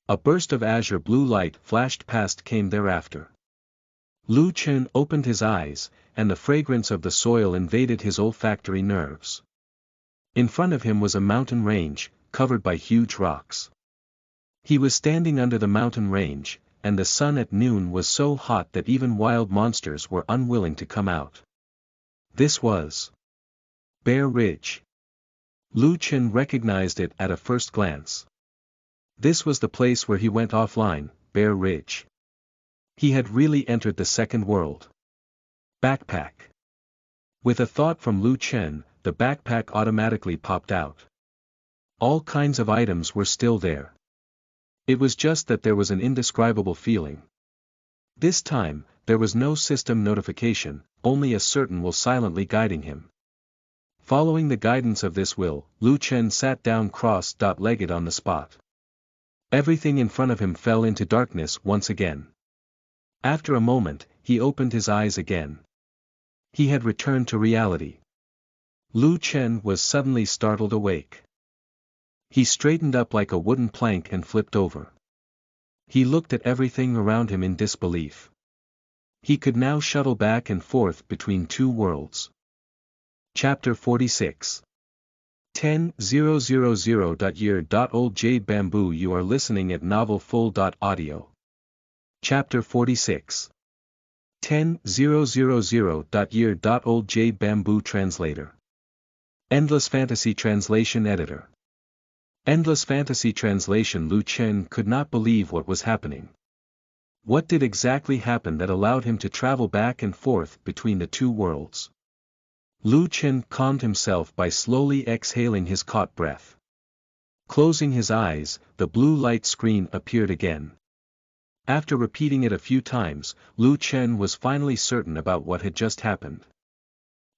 A burst of azure blue light flashed past came thereafter. Lu Chen opened his eyes, and the fragrance of the soil invaded his olfactory nerves. In front of him was a mountain range, covered by huge rocks. He was standing under the mountain range, and the sun at noon was so hot that even wild monsters were unwilling to come out. This was Bear Ridge. Lu Chen recognized it at a first glance. This was the place where he went offline, Bear Ridge. He had really entered the second world. Backpack. With a thought from Lu Chen, the backpack automatically popped out. All kinds of items were still there. It was just that there was an indescribable feeling. This time, there was no system notification, only a certain will silently guiding him. Following the guidance of this will, Lu Chen sat down cross-legged on the spot. Everything in front of him fell into darkness once again. After a moment, he opened his eyes again. He had returned to reality. Lu Chen was suddenly startled awake. He straightened up like a wooden plank and flipped over. He looked at everything around him in disbelief. He could now shuttle back and forth between two worlds. Chapter 46 10.000.year.old Jade Bamboo. You are listening at novelfull.audio. Chapter 46 10.000.year.old Jade Bamboo. Translator. Endless Fantasy Translation Editor. Endless Fantasy Translation. Lu Chen could not believe what was happening. What did exactly happen that allowed him to travel back and forth between the two worlds? Lu Chen calmed himself by slowly exhaling his caught breath. Closing his eyes, the blue light screen appeared again. After repeating it a few times, Lu Chen was finally certain about what had just happened.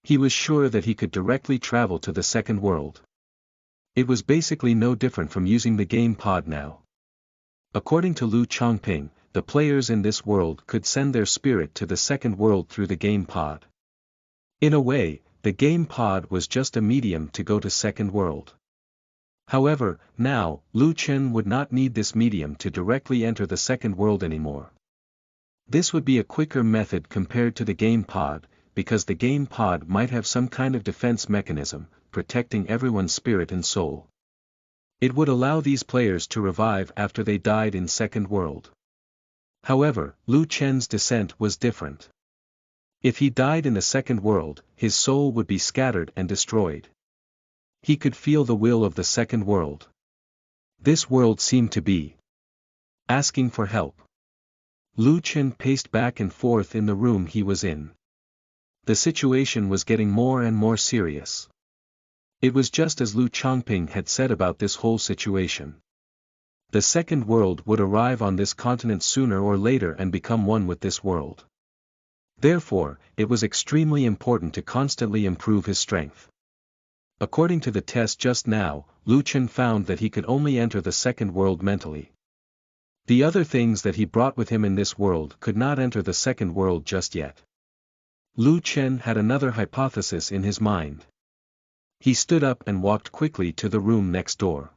He was sure that he could directly travel to the second world. It was basically no different from using the game pod now. According to Lu Chongping, the players in this world could send their spirit to the second world through the game pod. In a way, the game pod was just a medium to go to second world. However, now, Lu Chen would not need this medium to directly enter the second world anymore. This would be a quicker method compared to the game pod, because the game pod might have some kind of defense mechanism, protecting everyone's spirit and soul. It would allow these players to revive after they died in second world. However, Lu Chen's descent was different. If he died in the second world, his soul would be scattered and destroyed. He could feel the will of the second world. This world seemed to be asking for help. Lu Chen paced back and forth in the room he was in. The situation was getting more and more serious. It was just as Lu Chongping had said about this whole situation. The second world would arrive on this continent sooner or later and become one with this world. Therefore, it was extremely important to constantly improve his strength. According to the test just now, Lu Chen found that he could only enter the second world mentally. The other things that he brought with him in this world could not enter the second world just yet. Lu Chen had another hypothesis in his mind. He stood up and walked quickly to the room next door.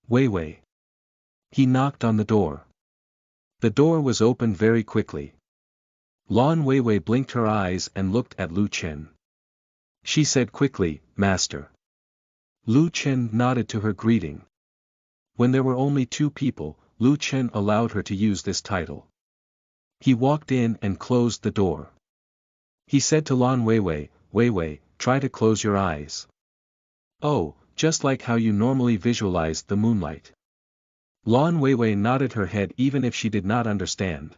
Wei Wei. He knocked on the door. The door was opened very quickly. Lan Weiwei blinked her eyes and looked at Lu Chen. She said quickly, "Master." Lu Chen nodded to her greeting. When there were only two people, Lu Chen allowed her to use this title. He walked in and closed the door. He said to Lan Weiwei, "Weiwei, try to close your eyes." "Oh, just like how you normally visualized the moonlight." Lan Weiwei nodded her head even if she did not understand.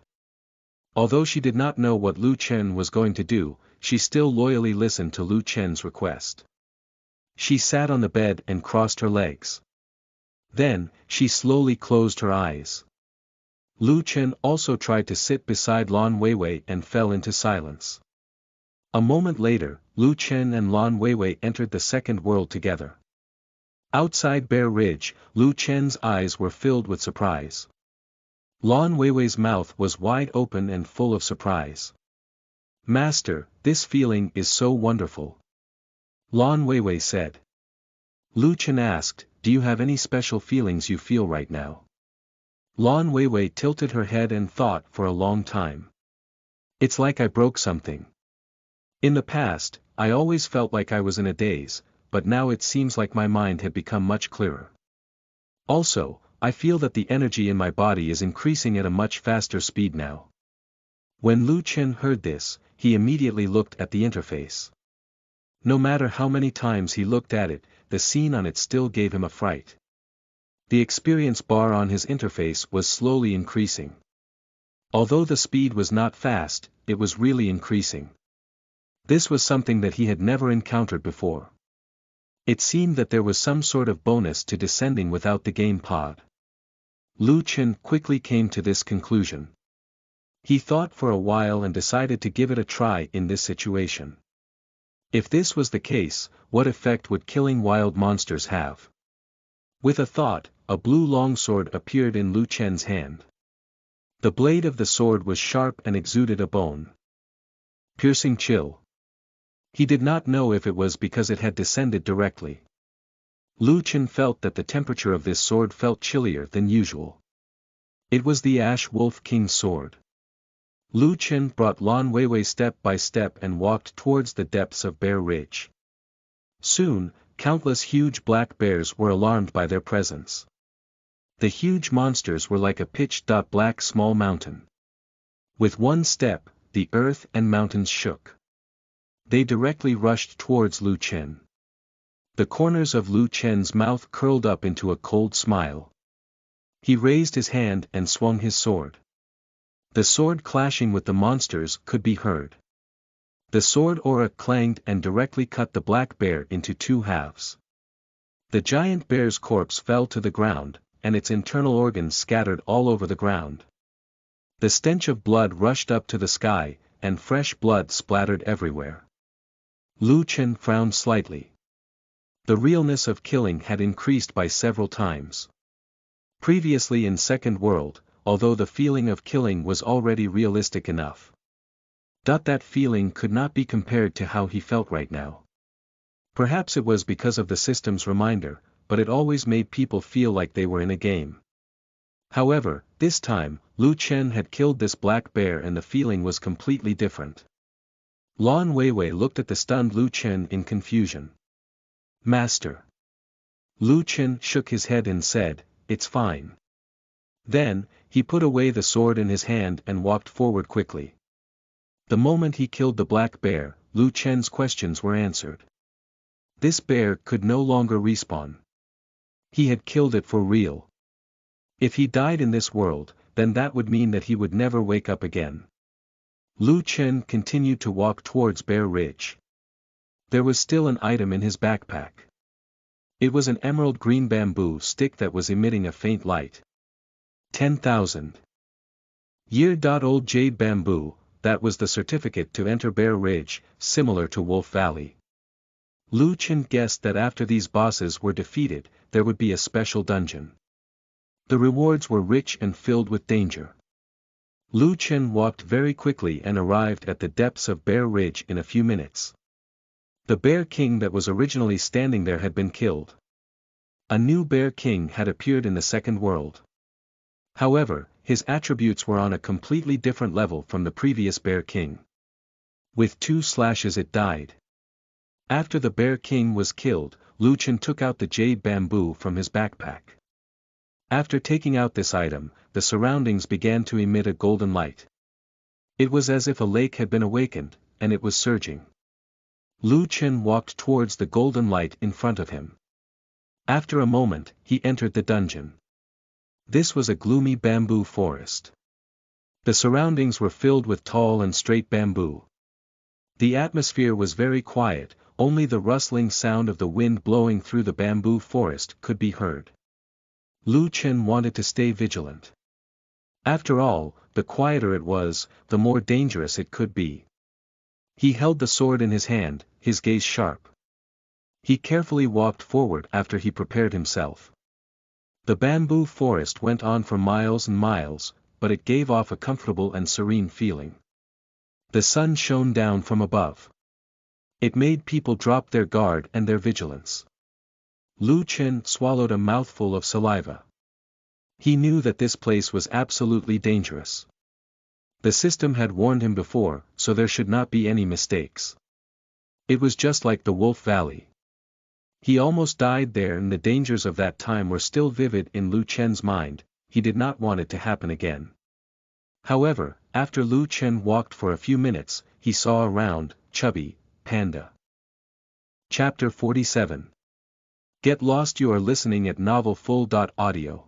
Although she did not know what Lu Chen was going to do, she still loyally listened to Lu Chen's request. She sat on the bed and crossed her legs. Then, she slowly closed her eyes. Lu Chen also tried to sit beside Lan Weiwei and fell into silence. A moment later, Lu Chen and Lan Weiwei entered the second world together. Outside Bear Ridge, Lu Chen's eyes were filled with surprise. Lan Weiwei's mouth was wide open and full of surprise. Master, this feeling is so wonderful. Lan Weiwei said. Lu Chen asked, do you have any special feelings you feel right now? Lan Weiwei tilted her head and thought for a long time. It's like I broke something. In the past, I always felt like I was in a daze, but now it seems like my mind had become much clearer. Also, I feel that the energy in my body is increasing at a much faster speed now. When Lu Chen heard this, he immediately looked at the interface. No matter how many times he looked at it, the scene on it still gave him a fright. The experience bar on his interface was slowly increasing. Although the speed was not fast, it was really increasing. This was something that he had never encountered before. It seemed that there was some sort of bonus to descending without the game pod. Lu Chen quickly came to this conclusion. He thought for a while and decided to give it a try in this situation. If this was the case, what effect would killing wild monsters have? With a thought, a blue longsword appeared in Lu Chen's hand. The blade of the sword was sharp and exuded a bone-piercing chill. He did not know if it was because it had descended directly. Lu Chen felt that the temperature of this sword felt chillier than usual. It was the Ash Wolf King's sword. Lu Chen brought Lan Weiwei step by step and walked towards the depths of Bear Ridge. Soon, countless huge black bears were alarmed by their presence. The huge monsters were like a pitch-black small mountain. With one step, the earth and mountains shook. They directly rushed towards Lu Chen. The corners of Lu Chen's mouth curled up into a cold smile. He raised his hand and swung his sword. The sword clashing with the monsters could be heard. The sword aura clanged and directly cut the black bear into two halves. The giant bear's corpse fell to the ground, and its internal organs scattered all over the ground. The stench of blood rushed up to the sky, and fresh blood splattered everywhere. Lu Chen frowned slightly. The realness of killing had increased by several times. Previously in Second World, although the feeling of killing was already realistic enough, that feeling could not be compared to how he felt right now. Perhaps it was because of the system's reminder, but it always made people feel like they were in a game. However, this time, Lu Chen had killed this black bear and the feeling was completely different. Lan Weiwei looked at the stunned Lu Chen in confusion. Master. Lu Chen shook his head and said, it's fine. Then, he put away the sword in his hand and walked forward quickly. The moment he killed the black bear, Lu Chen's questions were answered. This bear could no longer respawn. He had killed it for real. If he died in this world, then that would mean that he would never wake up again. Lu Chen continued to walk towards Bear Ridge. There was still an item in his backpack. It was an emerald green bamboo stick that was emitting a faint light. 10,000 year-old jade bamboo, that was the certificate to enter Bear Ridge, similar to Wolf Valley. Lu Chen guessed that after these bosses were defeated, there would be a special dungeon. The rewards were rich and filled with danger. Lu Chen walked very quickly and arrived at the depths of Bear Ridge in a few minutes. The Bear King that was originally standing there had been killed. A new Bear King had appeared in the Second World. However, his attributes were on a completely different level from the previous Bear King. With 2 slashes it died. After the Bear King was killed, Lu Chen took out the jade bamboo from his backpack. After taking out this item, the surroundings began to emit a golden light. It was as if a lake had been awakened, and it was surging. Lu Chen walked towards the golden light in front of him. After a moment, he entered the dungeon. This was a gloomy bamboo forest. The surroundings were filled with tall and straight bamboo. The atmosphere was very quiet, only the rustling sound of the wind blowing through the bamboo forest could be heard. Lu Chen wanted to stay vigilant. After all, the quieter it was, the more dangerous it could be. He held the sword in his hand, his gaze sharp. He carefully walked forward after he prepared himself. The bamboo forest went on for miles and miles, but it gave off a comfortable and serene feeling. The sun shone down from above. It made people drop their guard and their vigilance. Lu Chen swallowed a mouthful of saliva. He knew that this place was absolutely dangerous. The system had warned him before, so there should not be any mistakes. It was just like the Wolf Valley. He almost died there, and the dangers of that time were still vivid in Lu Chen's mind. He did not want it to happen again. However, after Lu Chen walked for a few minutes, he saw a round, chubby panda. Chapter 47. Get lost. You are listening at novelfull.audio.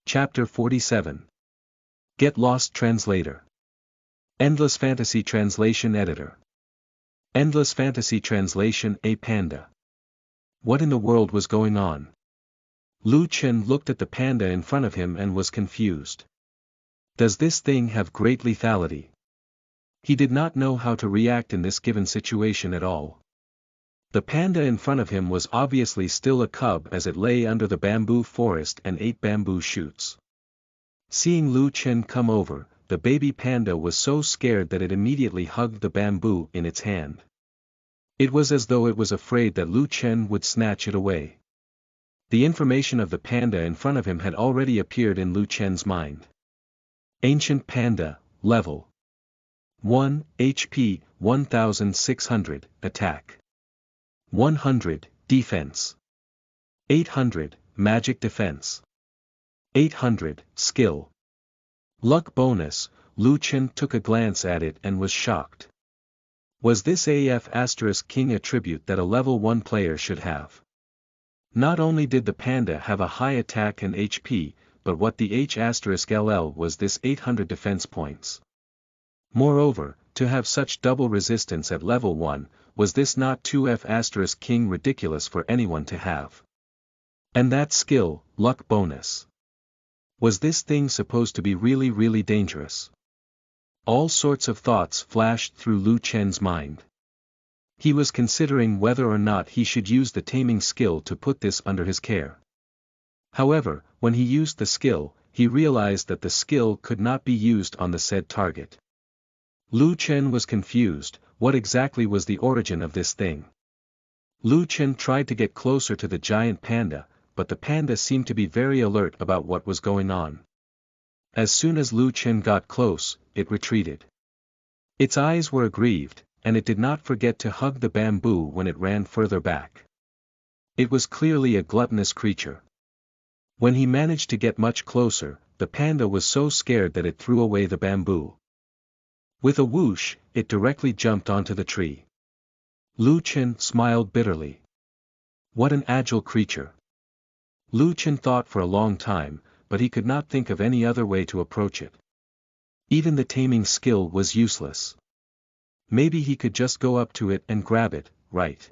Chapter 47. Get Lost. Translator. Endless Fantasy Translation Editor. Endless Fantasy Translation. A panda. What in the world was going on? Lu Chen looked at the panda in front of him and was confused. Does this thing have great lethality? He did not know how to react in this given situation at all. The panda in front of him was obviously still a cub as it lay under the bamboo forest and ate bamboo shoots. Seeing Lu Chen come over, the baby panda was so scared that it immediately hugged the bamboo in its hand. It was as though it was afraid that Lu Chen would snatch it away. The information of the panda in front of him had already appeared in Lu Chen's mind. Ancient Panda, Level 1, HP, 1600, Attack 100, Defense 800, Magic Defense 800, Skill. Luck Bonus. Lu Chen took a glance at it and was shocked. Was this King attribute that a level 1 player should have? Not only did the panda have a high attack and HP, but what the H*LL was this 800 defense points. Moreover, to have such double resistance at level 1, was this not 2F** King ridiculous for anyone to have? And that skill, luck bonus. Was this thing supposed to be really dangerous? All sorts of thoughts flashed through Lu Chen's mind. He was considering whether or not he should use the taming skill to put this under his care. However, when he used the skill, he realized that the skill could not be used on the said target. Lu Chen was confused. What exactly was the origin of this thing? Lu Chen tried to get closer to the giant panda, but the panda seemed to be very alert about what was going on. As soon as Lu Chen got close, it retreated. Its eyes were aggrieved, and it did not forget to hug the bamboo when it ran further back. It was clearly a gluttonous creature. When he managed to get much closer, the panda was so scared that it threw away the bamboo. With a whoosh, it directly jumped onto the tree. Lu Chen smiled bitterly. What an agile creature. Lu Chen thought for a long time, but he could not think of any other way to approach it. Even the taming skill was useless. Maybe he could just go up to it and grab it, right?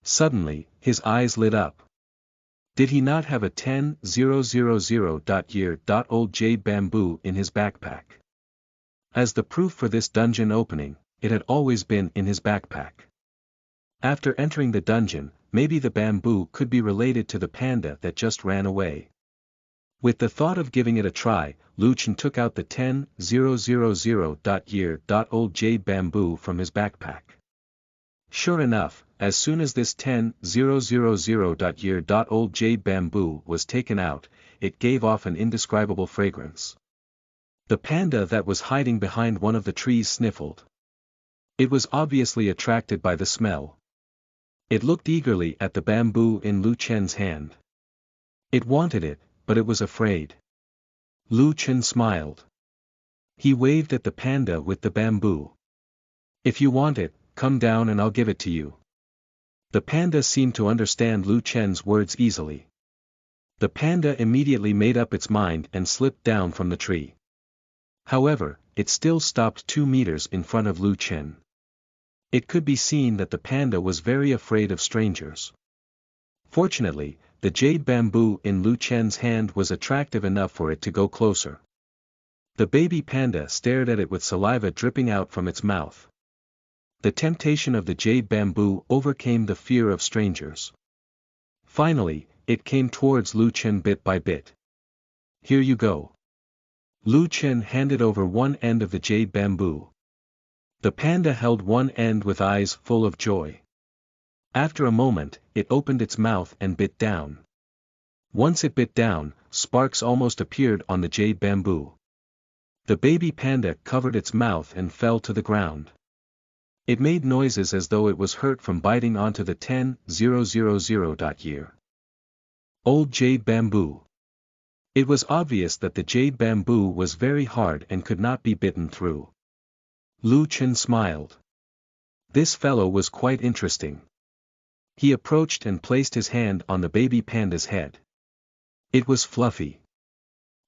Suddenly, his eyes lit up. Did he not have a 10,000.year.old jade bamboo in his backpack? As the proof for this dungeon opening, it had always been in his backpack. After entering the dungeon, maybe the bamboo could be related to the panda that just ran away. With the thought of giving it a try, Lu Chen took out the 10,000.year.old jade bamboo from his backpack. Sure enough, as soon as this 10,000.year.old jade bamboo was taken out, it gave off an indescribable fragrance. The panda that was hiding behind one of the trees sniffled. It was obviously attracted by the smell. It looked eagerly at the bamboo in Lu Chen's hand. It wanted it, but it was afraid. Lu Chen smiled. He waved at the panda with the bamboo. If you want it, come down and I'll give it to you. The panda seemed to understand Lu Chen's words easily. The panda immediately made up its mind and slipped down from the tree. However, it still stopped 2 meters in front of Lu Chen. It could be seen that the panda was very afraid of strangers. Fortunately, the jade bamboo in Lu Chen's hand was attractive enough for it to go closer. The baby panda stared at it with saliva dripping out from its mouth. The temptation of the jade bamboo overcame the fear of strangers. Finally, it came towards Lu Chen bit by bit. Here you go. Lu Chen handed over one end of the jade bamboo. The panda held one end with eyes full of joy. After a moment, it opened its mouth and bit down. Once it bit down, sparks almost appeared on the jade bamboo. The baby panda covered its mouth and fell to the ground. It made noises as though it was hurt from biting onto the 10,000. Old jade bamboo. It was obvious that the jade bamboo was very hard and could not be bitten through. Lu Chen smiled. This fellow was quite interesting. He approached and placed his hand on the baby panda's head. It was fluffy.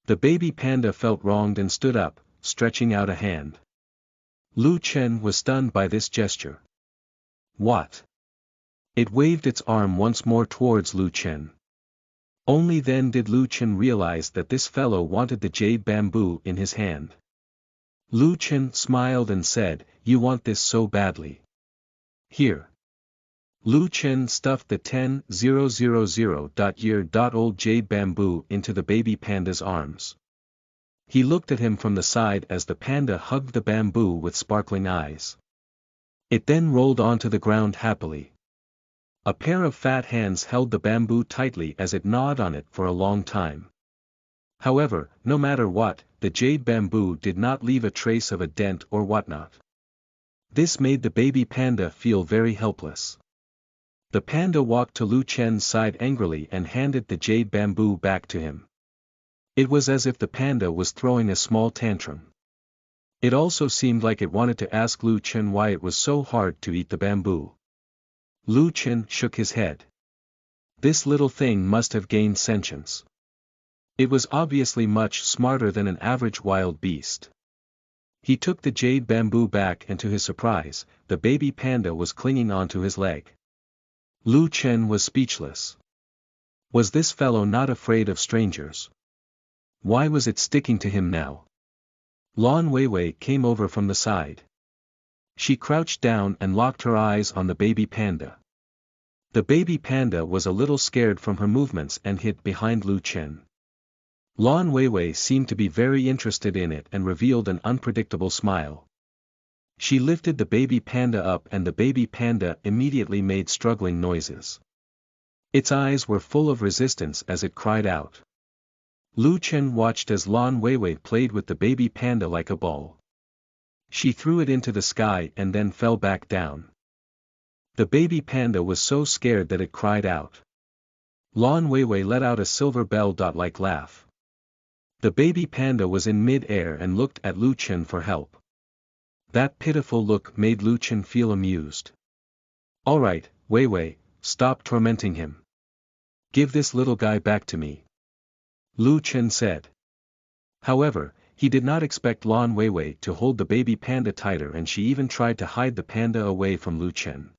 The baby panda felt wronged and stood up, stretching out a hand. Lu Chen was stunned by this gesture. What? It waved its arm once more towards Lu Chen. Only then did Lu Chen realize that this fellow wanted the jade bamboo in his hand. Lu Chen smiled and said, "You want this so badly. Here." Lu Chen stuffed the 10,000-year-old jade bamboo into the baby panda's arms. He looked at him from the side as the panda hugged the bamboo with sparkling eyes. It then rolled onto the ground happily. A pair of fat hands held the bamboo tightly as it gnawed on it for a long time. However, no matter what, the jade bamboo did not leave a trace of a dent or whatnot. This made the baby panda feel very helpless. The panda walked to Lu Chen's side angrily and handed the jade bamboo back to him. It was as if the panda was throwing a small tantrum. It also seemed like it wanted to ask Lu Chen why it was so hard to eat the bamboo. Lu Chen shook his head. This little thing must have gained sentience. It was obviously much smarter than an average wild beast. He took the jade bamboo back and to his surprise, the baby panda was clinging onto his leg. Lu Chen was speechless. Was this fellow not afraid of strangers? Why was it sticking to him now? Lan Weiwei came over from the side. She crouched down and locked her eyes on the baby panda. The baby panda was a little scared from her movements and hid behind Lu Chen. Lan Weiwei seemed to be very interested in it and revealed an unpredictable smile. She lifted the baby panda up and the baby panda immediately made struggling noises. Its eyes were full of resistance as it cried out. Lu Chen watched as Lan Weiwei played with the baby panda like a ball. She threw it into the sky and then fell back down. The baby panda was so scared that it cried out. Lan Weiwei let out a silver bell-like laugh. The baby panda was in mid-air and looked at Lu Chen for help. That pitiful look made Lu Chen feel amused. "Alright, Weiwei, stop tormenting him. Give this little guy back to me," Lu Chen said. However, he did not expect Lan Weiwei to hold the baby panda tighter and she even tried to hide the panda away from Lu Chen.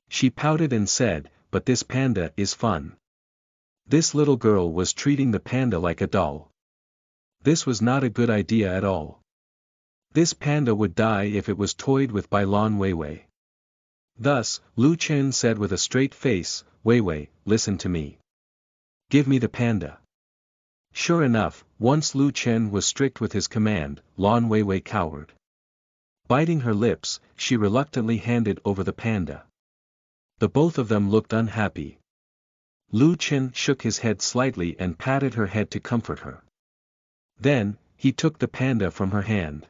She pouted and said, "But this panda is fun." This little girl was treating the panda like a doll. This was not a good idea at all. This panda would die if it was toyed with by Lan Weiwei. Thus, Lu Chen said with a straight face, "Weiwei, listen to me. Give me the panda." Sure enough, once Lu Chen was strict with his command, Lan Weiwei cowered. Biting her lips, she reluctantly handed over the panda. The both of them looked unhappy. Lu Chen shook his head slightly and patted her head to comfort her. Then, he took the panda from her hand.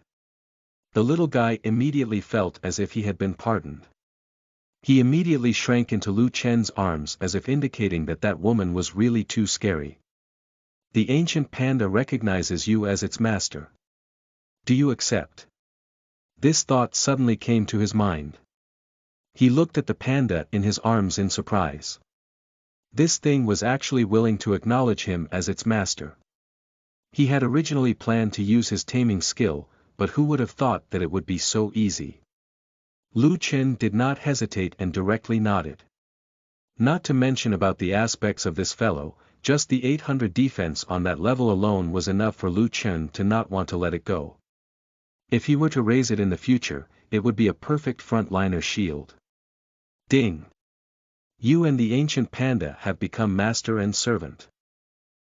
The little guy immediately felt as if he had been pardoned. He immediately shrank into Lu Chen's arms as if indicating that that woman was really too scary. The ancient panda recognizes you as its master. Do you accept? This thought suddenly came to his mind. He looked at the panda in his arms in surprise. This thing was actually willing to acknowledge him as its master. He had originally planned to use his taming skill, but who would have thought that it would be so easy? Lu Chen did not hesitate and directly nodded. Not to mention about the aspects of this fellow, just the 800 defense on that level alone was enough for Lu Chen to not want to let it go. If he were to raise it in the future, it would be a perfect frontliner shield. Ding! You and the ancient panda have become master and servant.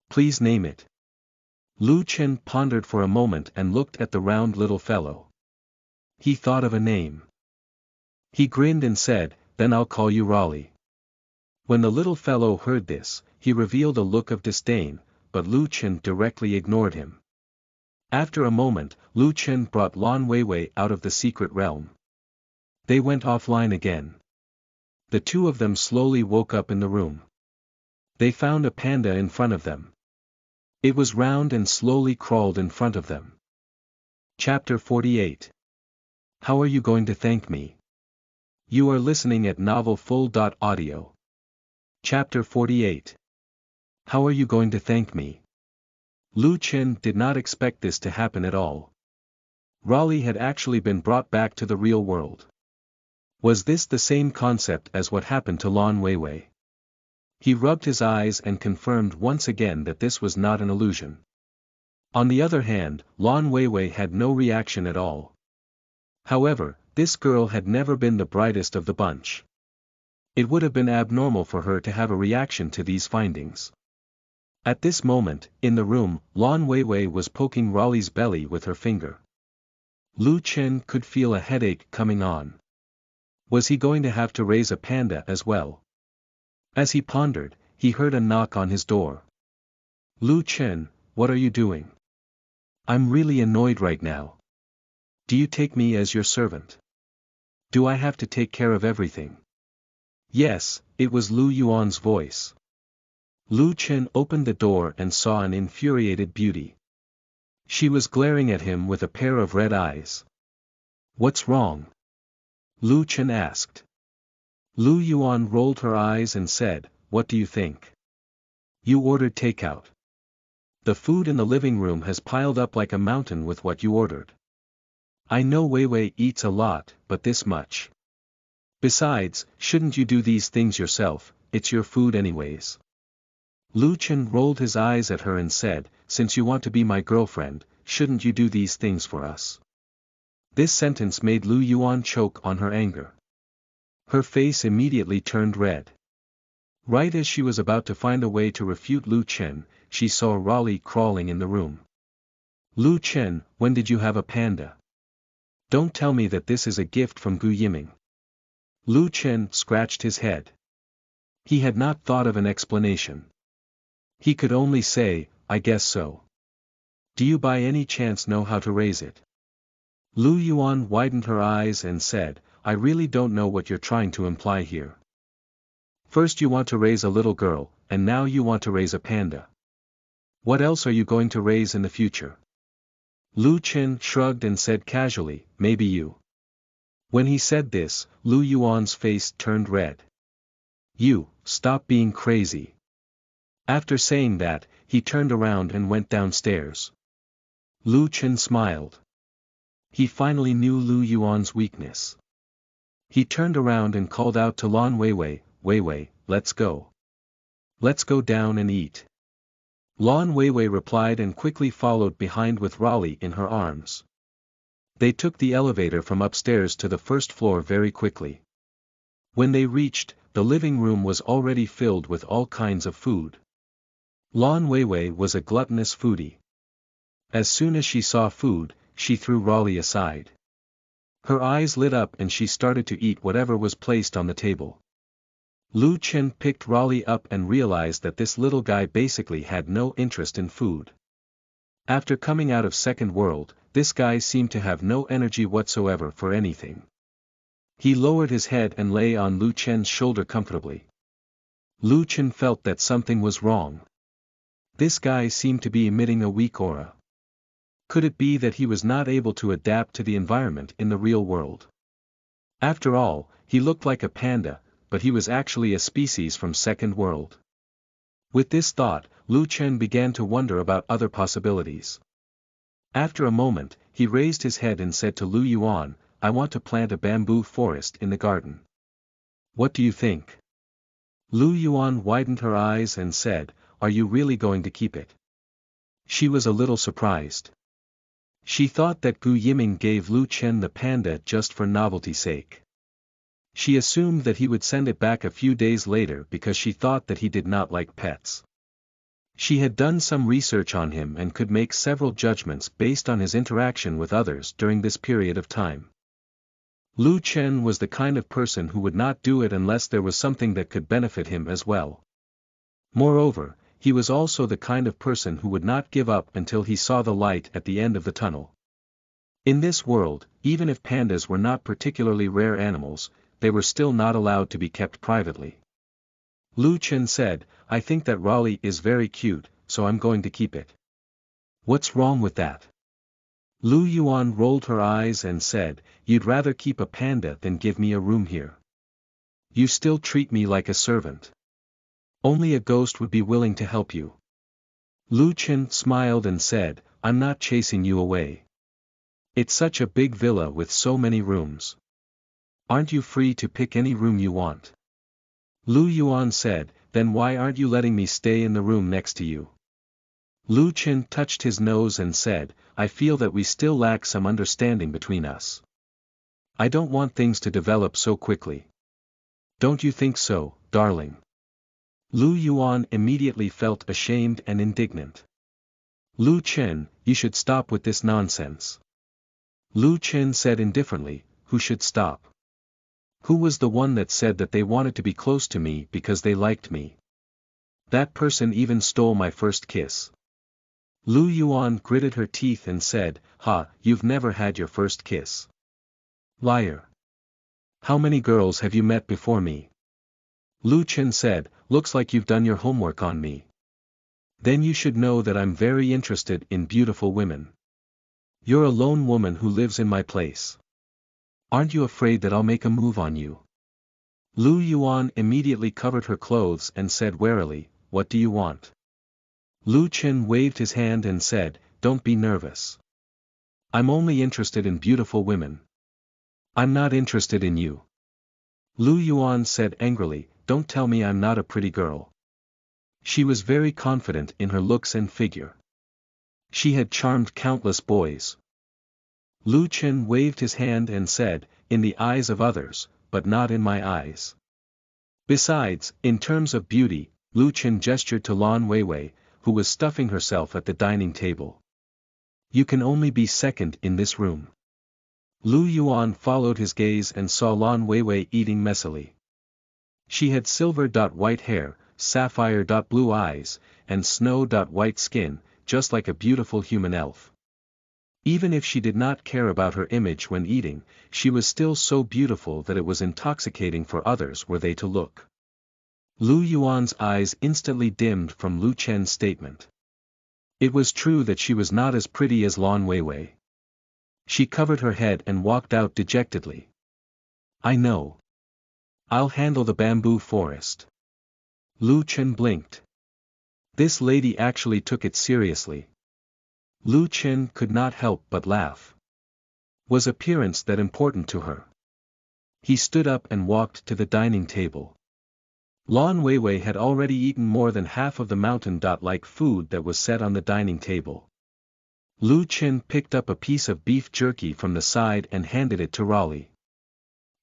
Please name it. Lu Chen pondered for a moment and looked at the round little fellow. He thought of a name. He grinned and said, "Then I'll call you Raleigh." When the little fellow heard this, he revealed a look of disdain, but Lu Chen directly ignored him. After a moment, Lu Chen brought Lan Weiwei out of the secret realm. They went offline again. The two of them slowly woke up in the room. They found a panda in front of them. It was round and slowly crawled in front of them. Chapter 48. How are you going to thank me? You are listening at novelfull.audio. Chapter 48. How are you going to thank me? Lu Chen did not expect this to happen at all. Raleigh had actually been brought back to the real world. Was this the same concept as what happened to Lan Weiwei? He rubbed his eyes and confirmed once again that this was not an illusion. On the other hand, Lan Weiwei had no reaction at all. However, this girl had never been the brightest of the bunch. It would have been abnormal for her to have a reaction to these findings. At this moment, in the room, Lan Weiwei was poking Raleigh's belly with her finger. Lu Chen could feel a headache coming on. Was he going to have to raise a panda as well? As he pondered, he heard a knock on his door. Lu Chen, what are you doing? I'm really annoyed right now. Do you take me as your servant? Do I have to take care of everything? Yes, it was Lu Yuan's voice. Lu Chen opened the door and saw an infuriated beauty. She was glaring at him with a pair of red eyes. What's wrong? Lu Chen asked. Lu Yuan rolled her eyes and said, What do you think? You ordered takeout. The food in the living room has piled up like a mountain with what you ordered. I know Weiwei eats a lot, but this much. Besides, shouldn't you do these things yourself? It's your food anyways. Lu Chen rolled his eyes at her and said, Since you want to be my girlfriend, shouldn't you do these things for us? This sentence made Lu Yuan choke on her anger. Her face immediately turned red. Right as she was about to find a way to refute Lu Chen, she saw Raleigh crawling in the room. Lu Chen, when did you have a panda? Don't tell me that this is a gift from Gu Yiming. Lu Chen scratched his head. He had not thought of an explanation. He could only say, I guess so. Do you by any chance know how to raise it? Lu Yuan widened her eyes and said, I really don't know what you're trying to imply here. First you want to raise a little girl, and now you want to raise a panda. What else are you going to raise in the future? Lu Chen shrugged and said casually, maybe you. When he said this, Lu Yuan's face turned red. You, stop being crazy. After saying that, he turned around and went downstairs. Lu Chen smiled. He finally knew Lu Yuan's weakness. He turned around and called out to Lan Weiwei, Weiwei, let's go. Let's go down and eat. Lan Weiwei replied and quickly followed behind with Raleigh in her arms. They took the elevator from upstairs to the first floor very quickly. When they reached, the living room was already filled with all kinds of food. Lan Weiwei was a gluttonous foodie. As soon as she saw food, she threw Raleigh aside. Her eyes lit up and she started to eat whatever was placed on the table. Lu Chen picked Raleigh up and realized that this little guy basically had no interest in food. After coming out of Second World, this guy seemed to have no energy whatsoever for anything. He lowered his head and lay on Lu Chen's shoulder comfortably. Lu Chen felt that something was wrong. This guy seemed to be emitting a weak aura. Could it be that he was not able to adapt to the environment in the real world? After all, he looked like a panda, but he was actually a species from Second World. With this thought, Lu Chen began to wonder about other possibilities. After a moment, he raised his head and said to Lu Yuan, I want to plant a bamboo forest in the garden. What do you think? Lu Yuan widened her eyes and said, Are you really going to keep it? She was a little surprised. She thought that Gu Yiming gave Lu Chen the panda just for novelty's sake. She assumed that he would send it back a few days later because she thought that he did not like pets. She had done some research on him and could make several judgments based on his interaction with others during this period of time. Lu Chen was the kind of person who would not do it unless there was something that could benefit him as well. Moreover, he was also the kind of person who would not give up until he saw the light at the end of the tunnel. In this world, even if pandas were not particularly rare animals, they were still not allowed to be kept privately. Lu Chen said, I think that Raleigh is very cute, so I'm going to keep it. What's wrong with that? Lu Yuan rolled her eyes and said, you'd rather keep a panda than give me a room here. You still treat me like a servant. Only a ghost would be willing to help you. Lu Chen smiled and said, I'm not chasing you away. It's such a big villa with so many rooms. Aren't you free to pick any room you want? Lu Yuan said, then why aren't you letting me stay in the room next to you? Lu Chen touched his nose and said, I feel that we still lack some understanding between us. I don't want things to develop so quickly. Don't you think so, darling? Lu Yuan immediately felt ashamed and indignant. Lu Chen, you should stop with this nonsense. Lu Chen said indifferently, who should stop? Who was the one that said that they wanted to be close to me because they liked me? That person even stole my first kiss. Lu Yuan gritted her teeth and said, ha, you've never had your first kiss. Liar. How many girls have you met before me? Lu Chen said, looks like you've done your homework on me. Then you should know that I'm very interested in beautiful women. You're a lone woman who lives in my place. Aren't you afraid that I'll make a move on you? Lu Yuan immediately covered her clothes and said warily, what do you want? Lu Chen waved his hand and said, don't be nervous. I'm only interested in beautiful women. I'm not interested in you. Lu Yuan said angrily, don't tell me I'm not a pretty girl. She was very confident in her looks and figure. She had charmed countless boys. Lu Chen waved his hand and said, in the eyes of others, but not in my eyes. Besides, in terms of beauty, Lu Chen gestured to Lan Weiwei, who was stuffing herself at the dining table. You can only be second in this room. Lu Yuan followed his gaze and saw Lan Weiwei eating messily. She had silver-white hair, sapphire-blue eyes, and snow-white skin, just like a beautiful human elf. Even if she did not care about her image when eating, she was still so beautiful that it was intoxicating for others were they to look. Lu Yuan's eyes instantly dimmed from Lu Chen's statement. It was true that she was not as pretty as Lan Weiwei. She covered her head and walked out dejectedly. I know. I'll handle the bamboo forest. Lu Chen blinked. This lady actually took it seriously. Lu Chen could not help but laugh. Was appearance that important to her? He stood up and walked to the dining table. Lan Weiwei had already eaten more than half of the mountain-like food that was set on the dining table. Lu Chen picked up a piece of beef jerky from the side and handed it to Raleigh.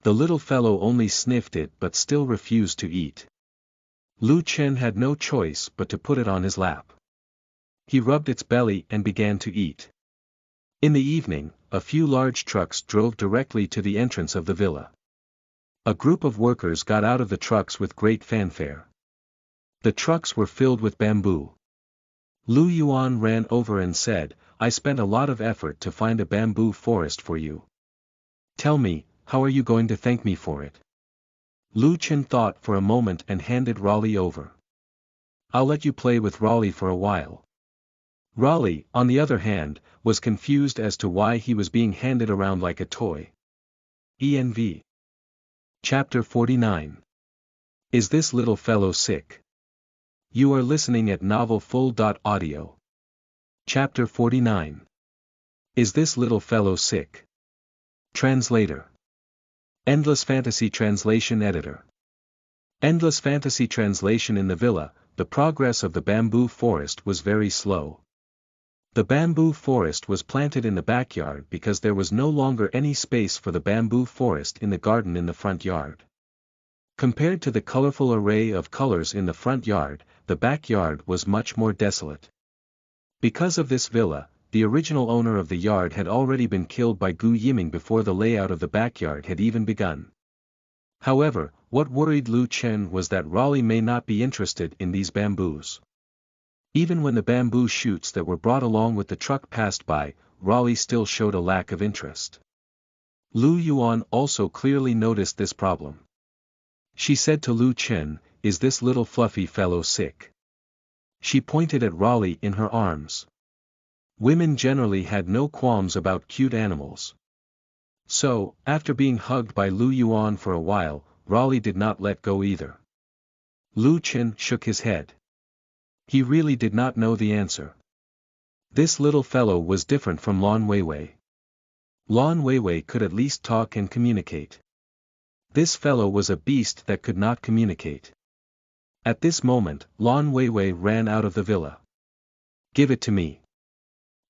The little fellow only sniffed it but still refused to eat. Lu Chen had no choice but to put it on his lap. He rubbed its belly and began to eat. In the evening, a few large trucks drove directly to the entrance of the villa. A group of workers got out of the trucks with great fanfare. The trucks were filled with bamboo. Lu Yuan ran over and said, I spent a lot of effort to find a bamboo forest for you. Tell me, how are you going to thank me for it? Lu Chen thought for a moment and handed Raleigh over. I'll let you play with Raleigh for a while. Raleigh, on the other hand, was confused as to why he was being handed around like a toy. ENV. Chapter 49. Is this little fellow sick? You are listening at novelfull.audio. Chapter 49. Is this little fellow sick? Translator. Endless Fantasy Translation Editor. Endless Fantasy Translation. In the villa, the progress of the bamboo forest was very slow. The bamboo forest was planted in the backyard because there was no longer any space for the bamboo forest in the garden in the front yard. Compared to the colorful array of colors in the front yard, the backyard was much more desolate. Because of this villa, the original owner of the yard had already been killed by Gu Yiming before the layout of the backyard had even begun. However, what worried Lu Chen was that Raleigh may not be interested in these bamboos. Even when the bamboo shoots that were brought along with the truck passed by, Raleigh still showed a lack of interest. Lu Yuan also clearly noticed this problem. She said to Lu Chen, "Is this little fluffy fellow sick?" She pointed at Raleigh in her arms. Women generally had no qualms about cute animals. So, after being hugged by Lu Yuan for a while, Raleigh did not let go either. Lu Chen shook his head. He really did not know the answer. This little fellow was different from Lan Weiwei. Lan Weiwei could at least talk and communicate. This fellow was a beast that could not communicate. At this moment, Lan Weiwei ran out of the villa. "Give it to me."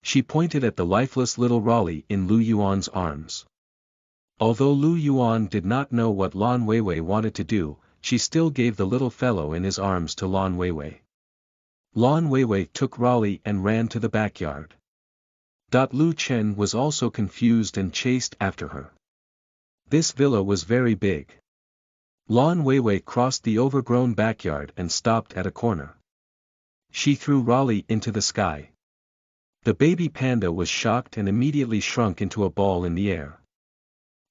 She pointed at the lifeless little Raleigh in Lu Yuan's arms. Although Lu Yuan did not know what Lan Weiwei wanted to do, she still gave the little fellow in his arms to Lan Weiwei. Lan Weiwei took Raleigh and ran to the backyard. Lu Chen was also confused and chased after her. This villa was very big. Lan Weiwei crossed the overgrown backyard and stopped at a corner. She threw Raleigh into the sky. The baby panda was shocked and immediately shrunk into a ball in the air.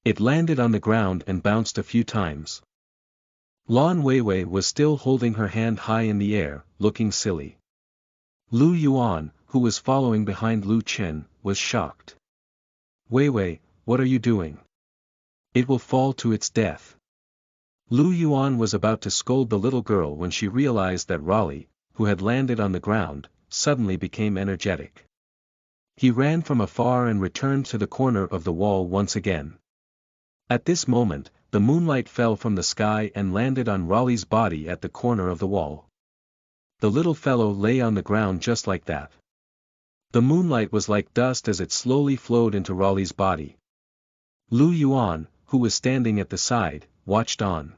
It landed on the ground and bounced a few times. Lan Weiwei was still holding her hand high in the air, looking silly. Lu Yuan, who was following behind Lu Chen, was shocked. "Weiwei, what are you doing? It will fall to its death." Lu Yuan was about to scold the little girl when she realized that Raleigh, who had landed on the ground, suddenly became energetic. He ran from afar and returned to the corner of the wall once again. At this moment, the moonlight fell from the sky and landed on Raleigh's body at the corner of the wall. The little fellow lay on the ground just like that. The moonlight was like dust as it slowly flowed into Raleigh's body. Lu Yuan, who was standing at the side, watched on.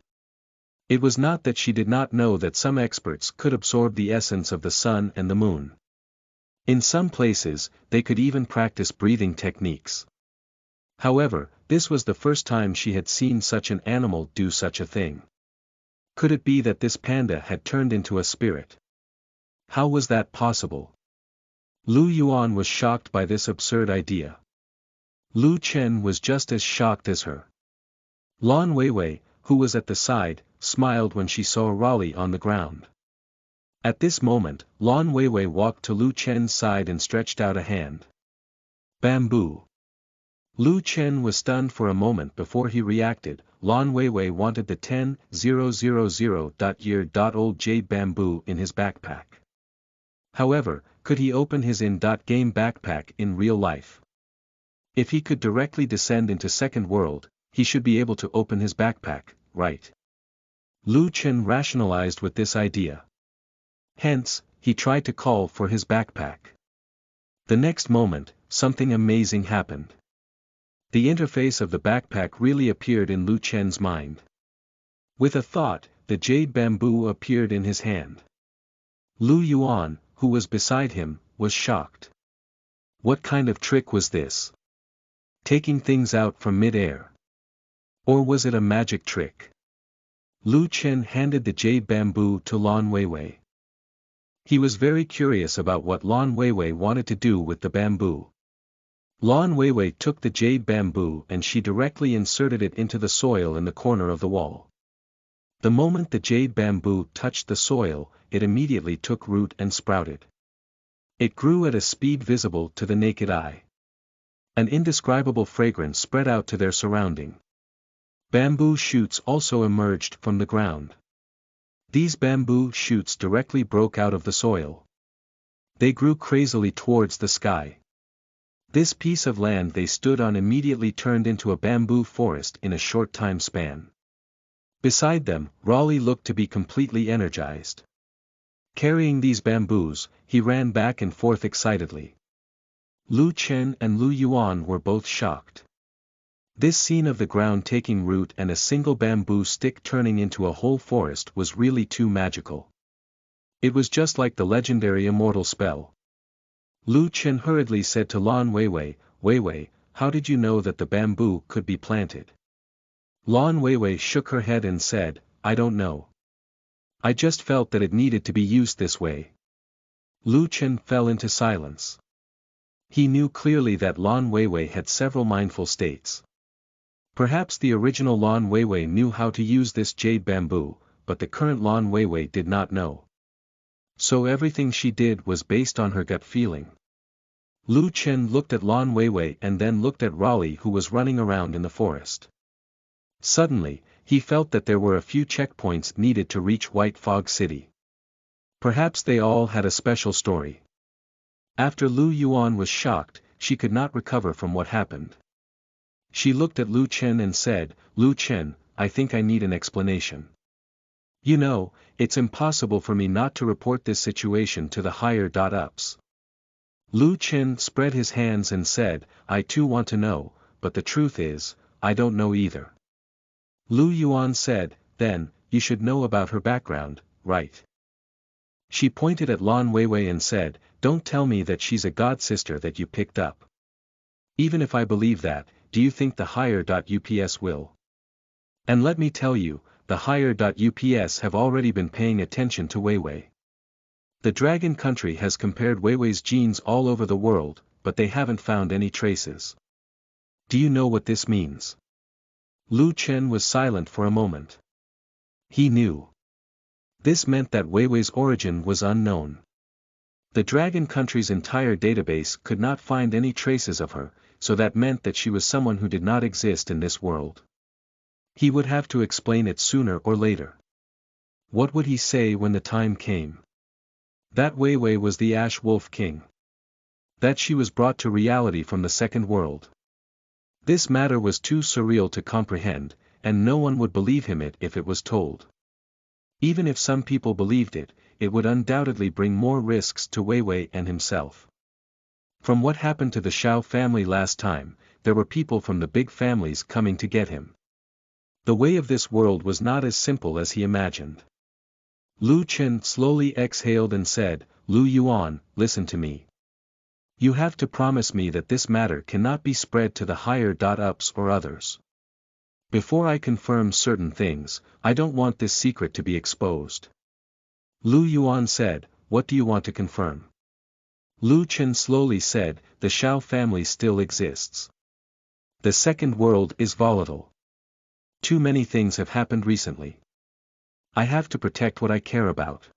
It was not that she did not know that some experts could absorb the essence of the sun and the moon. In some places, they could even practice breathing techniques. However, this was the first time she had seen such an animal do such a thing. Could it be that this panda had turned into a spirit? How was that possible? Lu Yuan was shocked by this absurd idea. Lu Chen was just as shocked as her. Lan Weiwei, who was at the side, smiled when she saw Raleigh on the ground. At this moment, Lan Weiwei walked to Lu Chen's side and stretched out a hand. "Bamboo." Lu Chen was stunned for a moment before he reacted. Lan Weiwei wanted the 10,000.year.old jade bamboo in his backpack. However, could he open his in-game backpack in real life? If he could directly descend into second world, he should be able to open his backpack, right? Lu Chen rationalized with this idea. Hence, he tried to call for his backpack. The next moment, something amazing happened. The interface of the backpack really appeared in Lu Chen's mind. With a thought, the jade bamboo appeared in his hand. Lu Yuan, who was beside him, was shocked. What kind of trick was this? Taking things out from mid-air? Or was it a magic trick? Lu Chen handed the jade bamboo to Lan Weiwei. He was very curious about what Lan Weiwei wanted to do with the bamboo. Lan Weiwei took the jade bamboo and she directly inserted it into the soil in the corner of the wall. The moment the jade bamboo touched the soil, it immediately took root and sprouted. It grew at a speed visible to the naked eye. An indescribable fragrance spread out to their surrounding. Bamboo shoots also emerged from the ground. These bamboo shoots directly broke out of the soil. They grew crazily towards the sky. This piece of land they stood on immediately turned into a bamboo forest in a short time span. Beside them, Raleigh looked to be completely energized. Carrying these bamboos, he ran back and forth excitedly. Lu Chen and Lu Yuan were both shocked. This scene of the ground taking root and a single bamboo stick turning into a whole forest was really too magical. It was just like the legendary immortal spell. Lu Chen hurriedly said to Lan Weiwei, "Weiwei, how did you know that the bamboo could be planted?" Lan Weiwei shook her head and said, "I don't know. I just felt that it needed to be used this way." Lu Chen fell into silence. He knew clearly that Lan Weiwei had several mindful states. Perhaps the original Lan Weiwei knew how to use this jade bamboo, but the current Lan Weiwei did not know. So everything she did was based on her gut feeling. Lu Chen looked at Lan Weiwei and then looked at Raleigh, who was running around in the forest. Suddenly, he felt that there were a few checkpoints needed to reach White Fog City. Perhaps they all had a special story. After Lu Yuan was shocked, she could not recover from what happened. She looked at Lu Chen and said, "Lu Chen, I think I need an explanation. You know, it's impossible for me not to report this situation to the higher-ups." Lu Chen spread his hands and said, "I too want to know, but the truth is, I don't know either." Lu Yuan said, "Then, you should know about her background, right?" She pointed at Lan Weiwei and said, "Don't tell me that she's a god sister that you picked up. Even if I believe that, do you think the higher-ups will? And let me tell you, the higher-ups have already been paying attention to Weiwei. The Dragon Country has compared Weiwei's genes all over the world, but they haven't found any traces. Do you know what this means?" Lu Chen was silent for a moment. He knew. This meant that Weiwei's origin was unknown. The Dragon Country's entire database could not find any traces of her, so that meant that she was someone who did not exist in this world. He would have to explain it sooner or later. What would he say when the time came? That Weiwei was the Ash Wolf King. That she was brought to reality from the second world. This matter was too surreal to comprehend, and no one would believe him if it was told. Even if some people believed it, it would undoubtedly bring more risks to Weiwei and himself. From what happened to the Shao family last time, there were people from the big families coming to get him. The way of this world was not as simple as he imagined. Lu Chen slowly exhaled and said, "Lu Yuan, listen to me. You have to promise me that this matter cannot be spread to the higher-ups or others. Before I confirm certain things, I don't want this secret to be exposed." Lu Yuan said, "What do you want to confirm?" Lu Chen slowly said, "The Shao family still exists. The second world is volatile. Too many things have happened recently. I have to protect what I care about.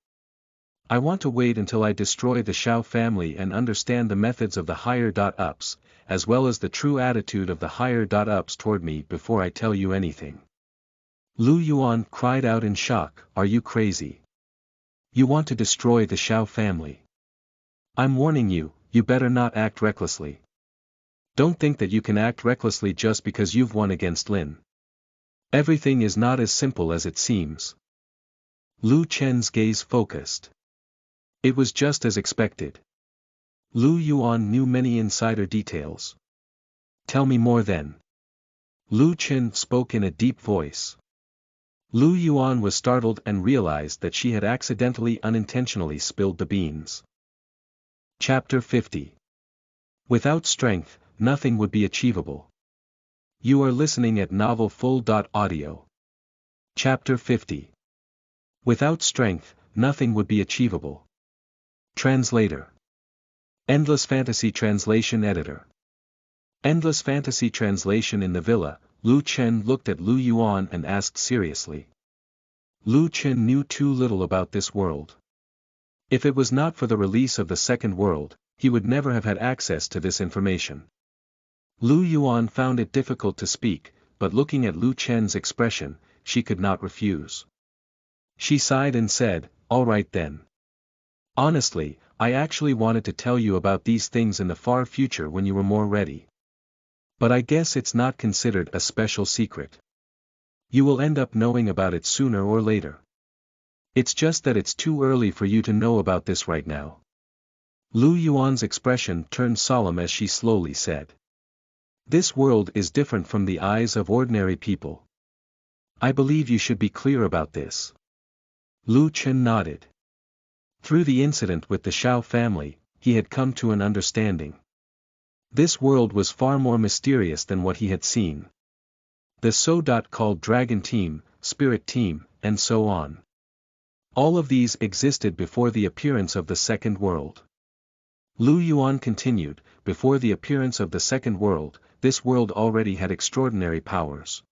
I want to wait until I destroy the Shao family and understand the methods of the higher-ups, as well as the true attitude of the higher-ups toward me before I tell you anything." Lu Yuan cried out in shock, "Are you crazy? You want to destroy the Shao family? I'm warning you, you better not act recklessly. Don't think that you can act recklessly just because you've won against Lin. Everything is not as simple as it seems." Lu Chen's gaze focused. It was just as expected. Lu Yuan knew many insider details. "Tell me more then." Lu Chen spoke in a deep voice. Lu Yuan was startled and realized that she had unintentionally spilled the beans. Chapter 50. Without strength, nothing would be achievable. You are listening at novelfull.audio. Chapter 50. Without strength, nothing would be achievable. Translator. Endless Fantasy Translation Editor. Endless Fantasy Translation. In the villa, Lu Chen looked at Lu Yuan and asked seriously. Lu Chen knew too little about this world. If it was not for the release of the second world, he would never have had access to this information. Lu Yuan found it difficult to speak, but looking at Lu Chen's expression, she could not refuse. She sighed and said, "All right then. Honestly, I actually wanted to tell you about these things in the far future when you were more ready. But I guess it's not considered a special secret. You will end up knowing about it sooner or later. It's just that it's too early for you to know about this right now." Lu Yuan's expression turned solemn as she slowly said. This world is different from the eyes of ordinary people. I believe you should be clear about this. Lu Chen nodded. Through the incident with the Shao family, he had come to an understanding. This world was far more mysterious than what he had seen. The so-called Dragon Team, Spirit Team, and so on. All of these existed before the appearance of the Second World. Lu Yuan continued, before the appearance of the Second World, this world already had extraordinary powers.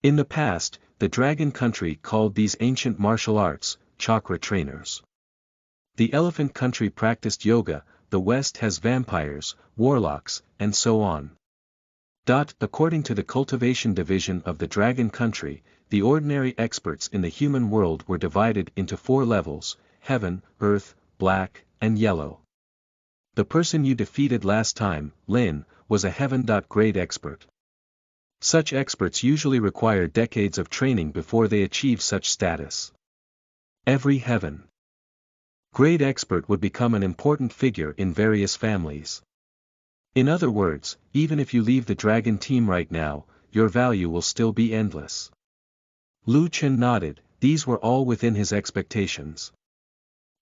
In the past, the Dragon Country called these ancient martial arts, chakra trainers. The Elephant Country practiced yoga, the West has vampires, warlocks, and so on. According to the cultivation division of the Dragon Country, the ordinary experts in the human world were divided into 4 levels: heaven, earth, black, and yellow. The person you defeated last time, Lin, was a heaven-grade expert. Such experts usually require decades of training before they achieve such status. Every heaven-grade expert would become an important figure in various families. In other words, even if you leave the Dragon Team right now, your value will still be endless. Lu Chen nodded, these were all within his expectations.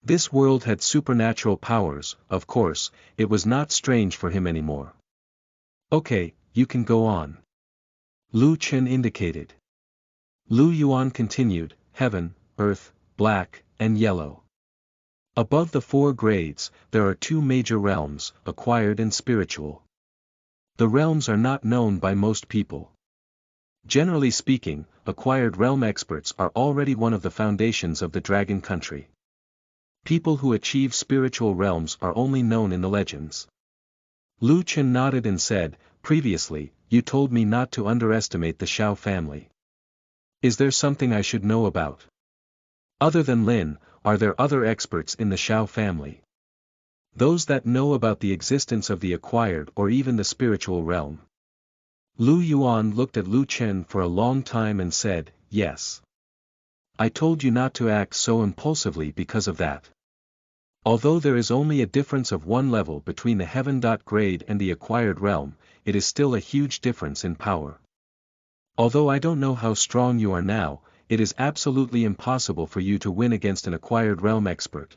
This world had supernatural powers, of course, it was not strange for him anymore. Okay, you can go on. Lu Chen indicated. Lu Yuan continued, heaven, earth, black, and yellow. Above the 4 grades, there are 2 major realms, acquired and spiritual. The realms are not known by most people. Generally speaking, acquired realm experts are already one of the foundations of the Dragon Country. People who achieve spiritual realms are only known in the legends. Lu Chen nodded and said, previously, you told me not to underestimate the Shao family. Is there something I should know about? Other than Lin, are there other experts in the Shao family? Those that know about the existence of the acquired or even the spiritual realm? Lu Yuan looked at Lu Chen for a long time and said, yes. I told you not to act so impulsively because of that. Although there is only a difference of 1 level between the heaven-grade and the acquired realm, it is still a huge difference in power. Although I don't know how strong you are now, it is absolutely impossible for you to win against an acquired realm expert.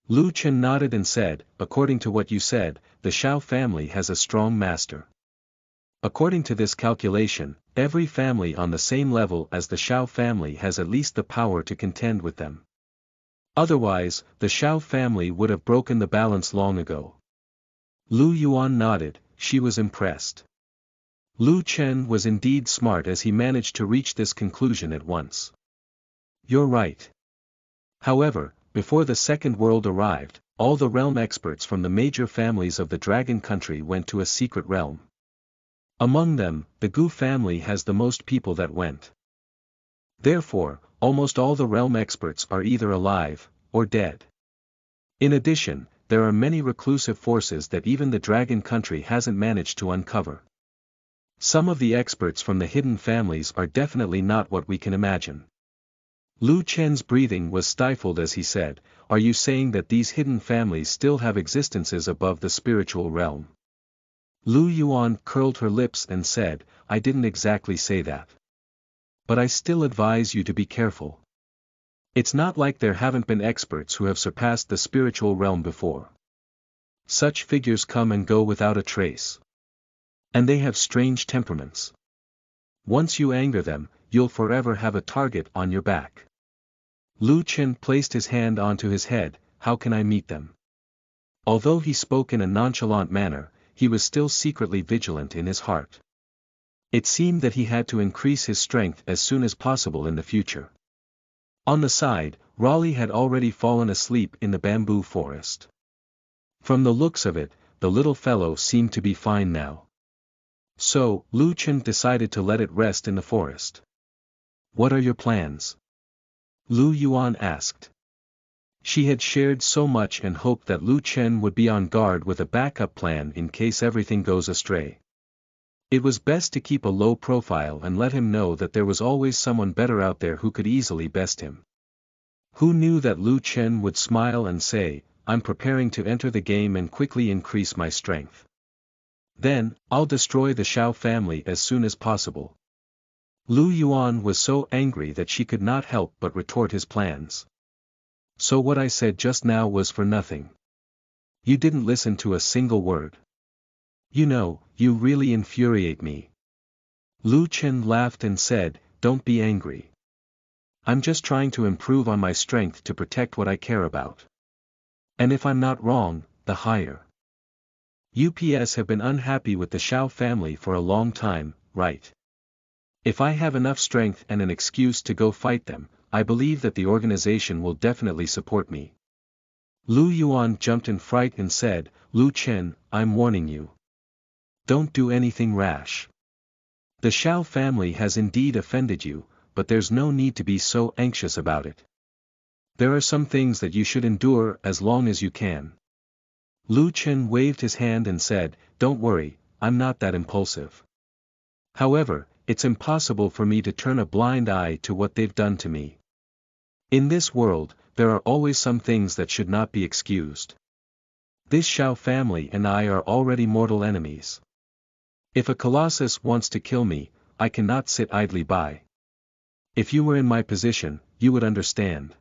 Lu Chen nodded and said, according to what you said, the Shao family has a strong master. According to this calculation, every family on the same level as the Shao family has at least the power to contend with them. Otherwise, the Shao family would have broken the balance long ago. Lu Yuan nodded, she was impressed. Lu Chen was indeed smart as he managed to reach this conclusion at once. You're right. However, before the Second World arrived, all the realm experts from the major families of the Dragon Country went to a secret realm. Among them, the Gu family has the most people that went. Therefore, almost all the realm experts are either alive, or dead. In addition, there are many reclusive forces that even the Dragon Country hasn't managed to uncover. Some of the experts from the hidden families are definitely not what we can imagine. Lu Chen's breathing was stifled as he said, are you saying that these hidden families still have existences above the spiritual realm? Lu Yuan curled her lips and said, I didn't exactly say that. But I still advise you to be careful. It's not like there haven't been experts who have surpassed the spiritual realm before. Such figures come and go without a trace. And they have strange temperaments. Once you anger them, you'll forever have a target on your back. Lu Chen placed his hand onto his head, how can I meet them? Although he spoke in a nonchalant manner, he was still secretly vigilant in his heart. It seemed that he had to increase his strength as soon as possible in the future. On the side, Raleigh had already fallen asleep in the bamboo forest. From the looks of it, the little fellow seemed to be fine now. So, Lu Chen decided to let it rest in the forest. What are your plans? Lu Yuan asked. She had shared so much and hoped that Lu Chen would be on guard with a backup plan in case everything goes astray. It was best to keep a low profile and let him know that there was always someone better out there who could easily best him. Who knew that Lu Chen would smile and say, I'm preparing to enter the game and quickly increase my strength. Then, I'll destroy the Shao family as soon as possible. Lu Yuan was so angry that she could not help but retort his plans. So what I said just now was for nothing. You didn't listen to a single word. You know, you really infuriate me. Lu Chen laughed and said, don't be angry. I'm just trying to improve on my strength to protect what I care about. And if I'm not wrong, the higher UPS have been unhappy with the Shao family for a long time, right? If I have enough strength and an excuse to go fight them, I believe that the organization will definitely support me. Lu Yuan jumped in fright and said, Lu Chen, I'm warning you. Don't do anything rash. The Shao family has indeed offended you, but there's no need to be so anxious about it. There are some things that you should endure as long as you can. Lu Chen waved his hand and said, don't worry, I'm not that impulsive. However, it's impossible for me to turn a blind eye to what they've done to me. In this world, there are always some things that should not be excused. This Shao family and I are already mortal enemies. If a colossus wants to kill me, I cannot sit idly by. If you were in my position, you would understand.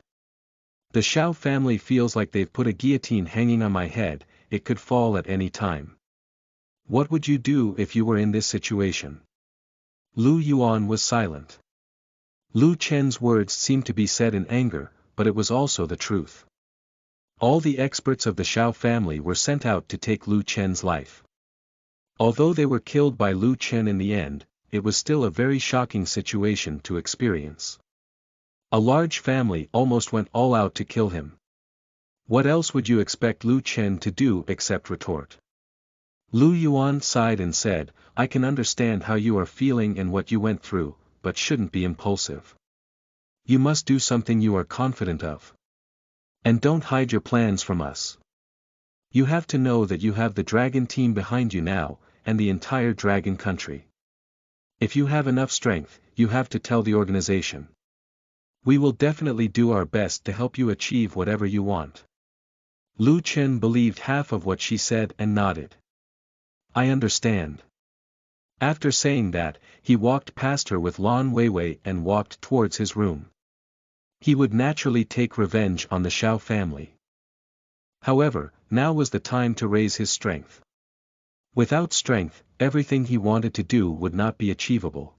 The Shao family feels like they've put a guillotine hanging on my head, it could fall at any time. What would you do if you were in this situation? Lu Yuan was silent. Lu Chen's words seemed to be said in anger, but it was also the truth. All the experts of the Shao family were sent out to take Lu Chen's life. Although they were killed by Lu Chen in the end, it was still a very shocking situation to experience. A large family almost went all out to kill him. What else would you expect Lu Chen to do except retort? Lu Yuan sighed and said, I can understand how you are feeling and what you went through, but shouldn't be impulsive. You must do something you are confident of. And don't hide your plans from us. You have to know that you have the dragon team behind you now, and the entire dragon country. If you have enough strength, you have to tell the organization. We will definitely do our best to help you achieve whatever you want. Lu Chen believed half of what she said and nodded. I understand. After saying that, he walked past her with Lan Weiwei and walked towards his room. He would naturally take revenge on the Shao family. However, now was the time to raise his strength. Without strength, everything he wanted to do would not be achievable.